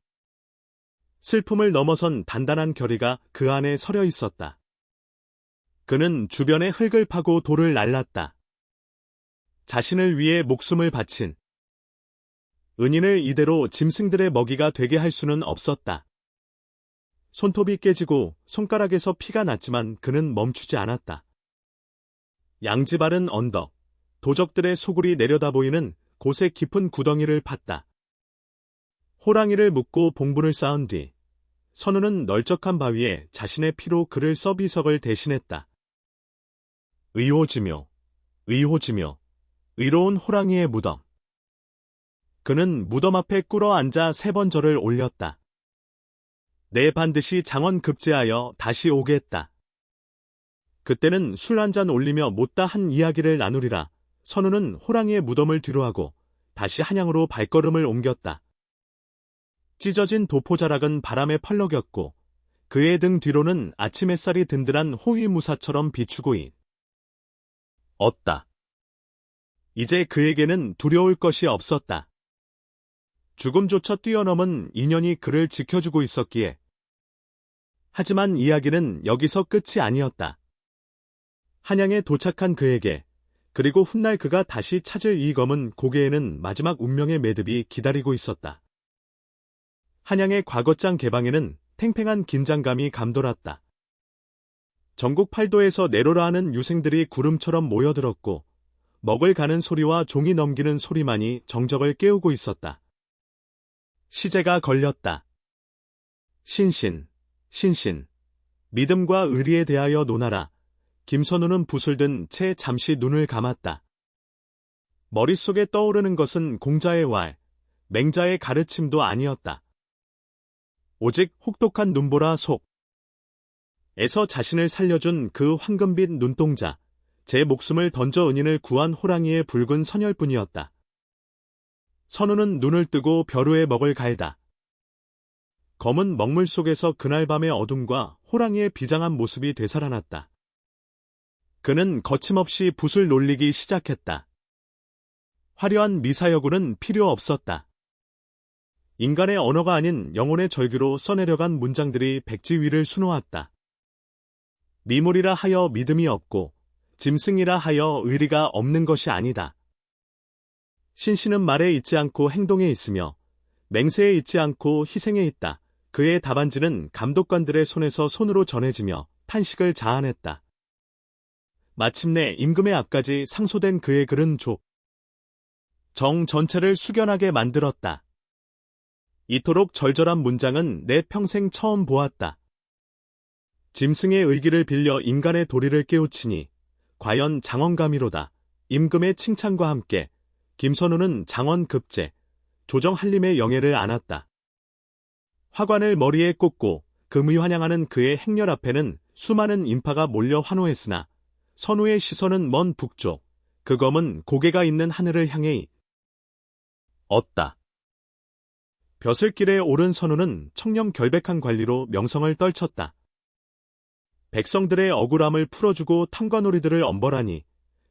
슬픔을 넘어선 단단한 결의가 그 안에 서려 있었다. 그는 주변에 흙을 파고 돌을 날랐다. 자신을 위해 목숨을 바친 은인을 이대로 짐승들의 먹이가 되게 할 수는 없었다. 손톱이 깨지고 손가락에서 피가 났지만 그는 멈추지 않았다. 양지 바른 언덕, 도적들의 소굴이 내려다보이는 곳에 깊은 구덩이를 팠다. 호랑이를 묶고 봉분을 쌓은 뒤 선우는 널쩍한 바위에 자신의 피로 그를 써비석을 대신했다. 의호지묘, 의호지묘, 의로운 호랑이의 무덤. 그는 무덤 앞에 꿇어 앉아 3번 절을 올렸다. 내 반드시 장원 급제하여 다시 오겠다. 그때는 술 한 잔 올리며 못다 한 이야기를 나누리라. 선우는 호랑이의 무덤을 뒤로하고 다시 한양으로 발걸음을 옮겼다. 찢어진 도포자락은 바람에 펄럭였고 그의 등 뒤로는 아침 햇살이 든든한 호위무사처럼 비추고 있었다. 이제 그에게는 두려울 것이 없었다. 죽음조차 뛰어넘은 인연이 그를 지켜주고 있었기에. 하지만 이야기는 여기서 끝이 아니었다. 한양에 도착한 그에게 그리고 훗날 그가 다시 찾을 이 검은 고개에는 마지막 운명의 매듭이 기다리고 있었다. 한양의 과거장 개방에는 팽팽한 긴장감이 감돌았다. 전국 팔도에서 내로라 하는 유생들이 구름처럼 모여들었고 먹을 가는 소리와 종이 넘기는 소리만이 정적을 깨우고 있었다. 시제가 걸렸다. 신신, 신신, 믿음과 의리에 대하여 논하라. 김선우는 붓을 든 채 잠시 눈을 감았다. 머릿속에 떠오르는 것은 공자의 왈, 맹자의 가르침도 아니었다. 오직 혹독한 눈보라 속에서 자신을 살려준 그 황금빛 눈동자, 제 목숨을 던져 은인을 구한 호랑이의 붉은 선혈뿐이었다. 선우는 눈을 뜨고 벼루의 먹을 갈다. 검은 먹물 속에서 그날 밤의 어둠과 호랑이의 비장한 모습이 되살아났다. 그는 거침없이 붓을 놀리기 시작했다. 화려한 미사여구는 필요 없었다. 인간의 언어가 아닌 영혼의 절규로 써내려간 문장들이 백지 위를 수놓았다. 미물이라 하여 믿음이 없고 짐승이라 하여 의리가 없는 것이 아니다. 신신은 말에 있지 않고 행동에 있으며 맹세에 있지 않고 희생에 있다. 그의 답안지는 감독관들의 손에서 손으로 전해지며 탄식을 자아냈다. 마침내 임금의 앞까지 상소된 그의 글은 정 전체를 숙연하게 만들었다. 이토록 절절한 문장은 내 평생 처음 보았다. 짐승의 의기를 빌려 인간의 도리를 깨우치니 과연 장원감이로다. 임금의 칭찬과 함께 김선우는 장원급제, 조정한림의 영예를 안았다. 화관을 머리에 꽂고 금의 환영하는 그의 행렬 앞에는 수많은 인파가 몰려 환호했으나 선우의 시선은 먼 북쪽, 그 검은 고개가 있는 하늘을 향해 었다. 벼슬길에 오른 선우는 청렴 결백한 관리로 명성을 떨쳤다. 백성들의 억울함을 풀어주고 탐관오리들을 엄벌하니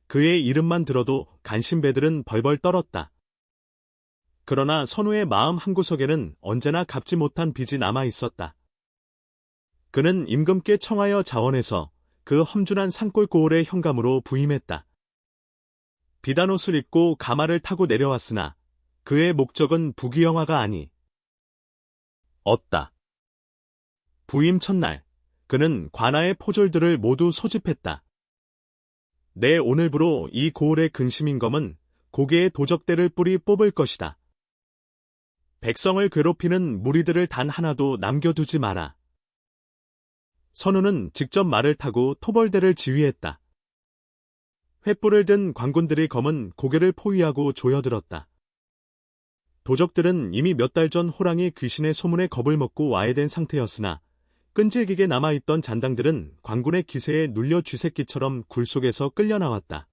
그의 이름만 들어도 간신배들은 벌벌 떨었다. 그러나 선우의 마음 한구석에는 언제나 갚지 못한 빚이 남아 있었다. 그는 임금께 청하여 자원해서 그 험준한 산골 고을의 현감으로 부임했다. 비단 옷을 입고 가마를 타고 내려왔으나 그의 목적은 부귀영화가 아니 었다. 부임 첫날 그는 관아의 포졸들을 모두 소집했다. 내 오늘부로 이 고을의 근심인검은 고개에 도적대를 뿌리 뽑을 것이다. 백성을 괴롭히는 무리들을 단 하나도 남겨두지 마라. 선우는 직접 말을 타고 토벌대를 지휘했다. 횃불을 든 관군들이 검은 고개를 포위하고 조여들었다. 도적들은 이미 몇 달 전 호랑이 귀신의 소문에 겁을 먹고 와해된 상태였으나 끈질기게 남아있던 잔당들은 관군의 기세에 눌려 쥐새끼처럼 굴 속에서 끌려나왔다.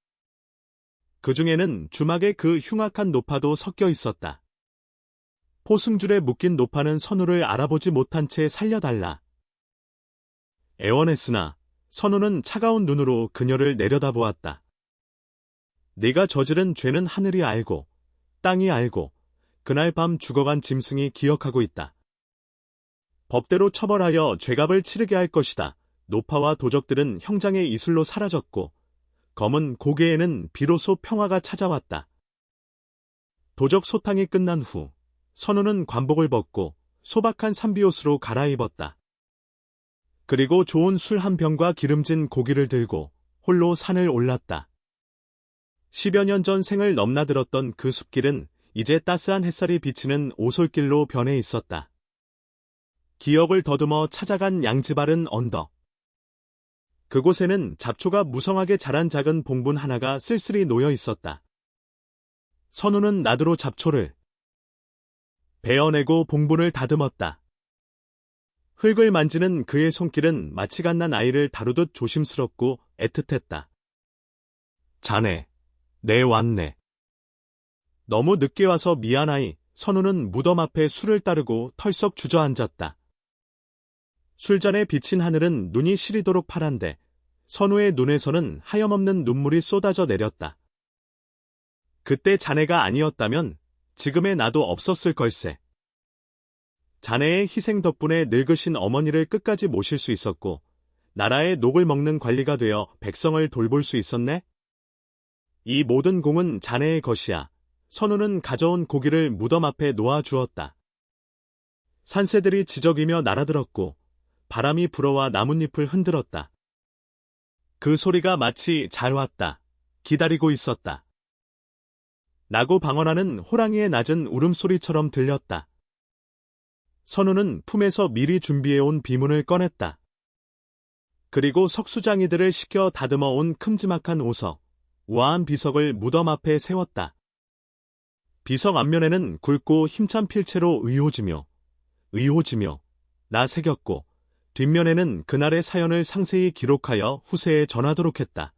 그 중에는 주막에 그 흉악한 노파도 섞여 있었다. 포승줄에 묶인 노파는 선우를 알아보지 못한 채 살려달라. 애원했으나 선우는 차가운 눈으로 그녀를 내려다보았다. 네가 저지른 죄는 하늘이 알고 땅이 알고 그날 밤 죽어간 짐승이 기억하고 있다. 법대로 처벌하여 죄값을 치르게 할 것이다. 노파와 도적들은 형장의 이슬로 사라졌고 검은 고개에는 비로소 평화가 찾아왔다. 도적 소탕이 끝난 후 선우는 관복을 벗고 소박한 산비옷으로 갈아입었다. 그리고 좋은 술 한 병과 기름진 고기를 들고 홀로 산을 올랐다. 10여 년 전 생을 넘나들었던 그 숲길은 이제 따스한 햇살이 비치는 오솔길로 변해 있었다. 기억을 더듬어 찾아간 양지바른 언덕. 그곳에는 잡초가 무성하게 자란 작은 봉분 하나가 쓸쓸히 놓여 있었다. 선우는 나드로 잡초를 베어내고 봉분을 다듬었다. 흙을 만지는 그의 손길은 마치 갓난 아이를 다루듯 조심스럽고 애틋했다. 자네, 내 왔네. 너무 늦게 와서 미안하이. 선우는 무덤 앞에 술을 따르고 털썩 주저앉았다. 술잔에 비친 하늘은 눈이 시리도록 파란데 선우의 눈에서는 하염없는 눈물이 쏟아져 내렸다. 그때 자네가 아니었다면 지금의 나도 없었을 걸세. 자네의 희생 덕분에 늙으신 어머니를 끝까지 모실 수 있었고 나라의 녹을 먹는 관리가 되어 백성을 돌볼 수 있었네? 이 모든 공은 자네의 것이야. 선우는 가져온 고기를 무덤 앞에 놓아주었다. 산새들이 지저귀며 날아들었고 바람이 불어와 나뭇잎을 흔들었다. 그 소리가 마치 잘 왔다. 기다리고 있었다. 나고 방언하는 호랑이의 낮은 울음소리처럼 들렸다. 선우는 품에서 미리 준비해온 비문을 꺼냈다. 그리고 석수장이들을 시켜 다듬어 온 큼지막한 오석, 우아한 비석을 무덤 앞에 세웠다. 비석 앞면에는 굵고 힘찬 필체로 의호지며 나 새겼고 뒷면에는 그날의 사연을 상세히 기록하여 후세에 전하도록 했다.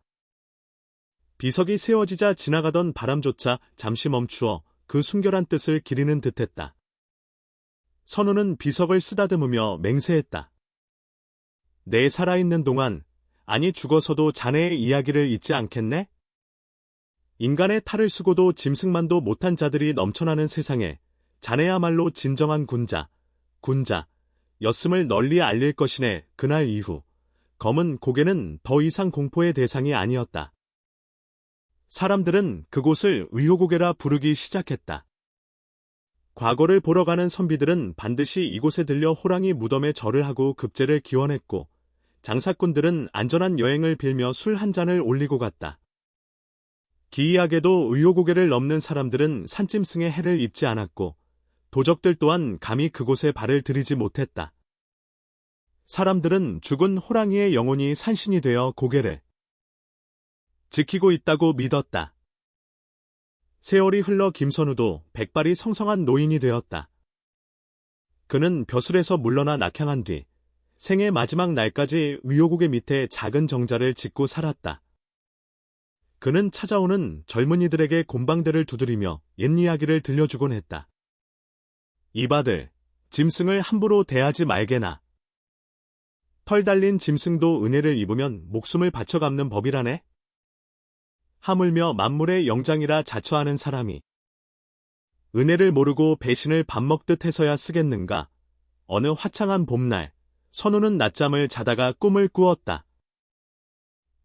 비석이 세워지자 지나가던 바람조차 잠시 멈추어 그 순결한 뜻을 기리는 듯했다. 선우는 비석을 쓰다듬으며 맹세했다. 내 살아있는 동안, 아니 죽어서도 자네의 이야기를 잊지 않겠네? 인간의 탈을 쓰고도 짐승만도 못한 자들이 넘쳐나는 세상에 자네야말로 진정한 군자였음을 널리 알릴 것이네. 그날 이후 검은 고개는 더 이상 공포의 대상이 아니었다. 사람들은 그곳을 의호고개라 부르기 시작했다. 과거를 보러 가는 선비들은 반드시 이곳에 들려 호랑이 무덤에 절을 하고 급제를 기원했고 장사꾼들은 안전한 여행을 빌며 술 한 잔을 올리고 갔다. 기이하게도 의호고개를 넘는 사람들은 산짐승의 해를 입지 않았고 도적들 또한 감히 그곳에 발을 들이지 못했다. 사람들은 죽은 호랑이의 영혼이 산신이 되어 고개를 지키고 있다고 믿었다. 세월이 흘러 김선우도 백발이 성성한 노인이 되었다. 그는 벼슬에서 물러나 낙향한 뒤 생의 마지막 날까지 의호고개 밑에 작은 정자를 짓고 살았다. 그는 찾아오는 젊은이들에게 곰방대를 두드리며 옛 이야기를 들려주곤 했다. 이바들, 짐승을 함부로 대하지 말게나. 털 달린 짐승도 은혜를 입으면 목숨을 바쳐 갚는 법이라네? 하물며 만물의 영장이라 자처하는 사람이 은혜를 모르고 배신을 밥 먹듯 해서야 쓰겠는가? 어느 화창한 봄날, 선우는 낮잠을 자다가 꿈을 꾸었다.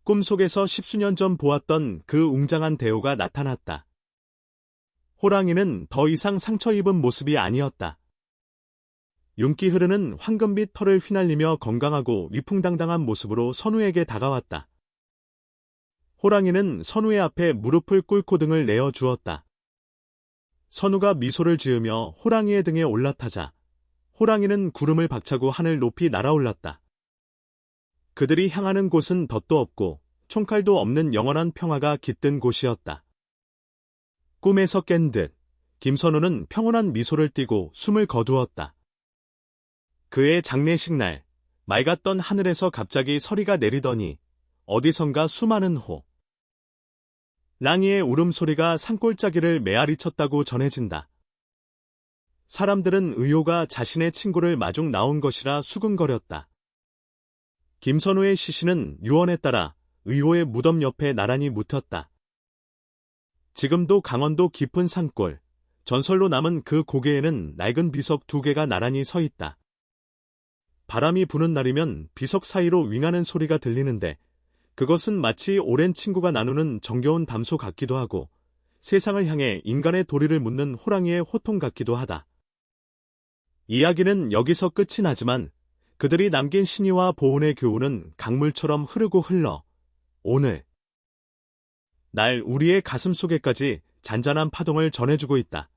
꿈속에서 10수년 전 보았던 그 웅장한 대호가 나타났다. 호랑이는 더 이상 상처 입은 모습이 아니었다. 윤기 흐르는 황금빛 털을 휘날리며 건강하고 위풍당당한 모습으로 선우에게 다가왔다. 호랑이는 선우의 앞에 무릎을 꿇고 등을 내어 주었다. 선우가 미소를 지으며 호랑이의 등에 올라타자 호랑이는 구름을 박차고 하늘 높이 날아올랐다. 그들이 향하는 곳은 덫도 없고 총칼도 없는 영원한 평화가 깃든 곳이었다. 꿈에서 깬 듯 김선우는 평온한 미소를 띠고 숨을 거두었다. 그의 장례식 날, 맑았던 하늘에서 갑자기 서리가 내리더니 어디선가 수많은 호, 랑이의 울음소리가 산골짜기를 메아리쳤다고 전해진다. 사람들은 의호가 자신의 친구를 마중 나온 것이라 수근거렸다. 김선우의 시신은 유언에 따라 의호의 무덤 옆에 나란히 묻혔다. 지금도 강원도 깊은 산골, 전설로 남은 그 고개에는 낡은 비석 2개가 나란히 서 있다. 바람이 부는 날이면 비석 사이로 윙하는 소리가 들리는데 그것은 마치 오랜 친구가 나누는 정겨운 담소 같기도 하고 세상을 향해 인간의 도리를 묻는 호랑이의 호통 같기도 하다. 이야기는 여기서 끝이 나지만 그들이 남긴 신의와 보온의 교훈은 강물처럼 흐르고 흘러 오늘 날 우리의 가슴 속에까지 잔잔한 파동을 전해주고 있다.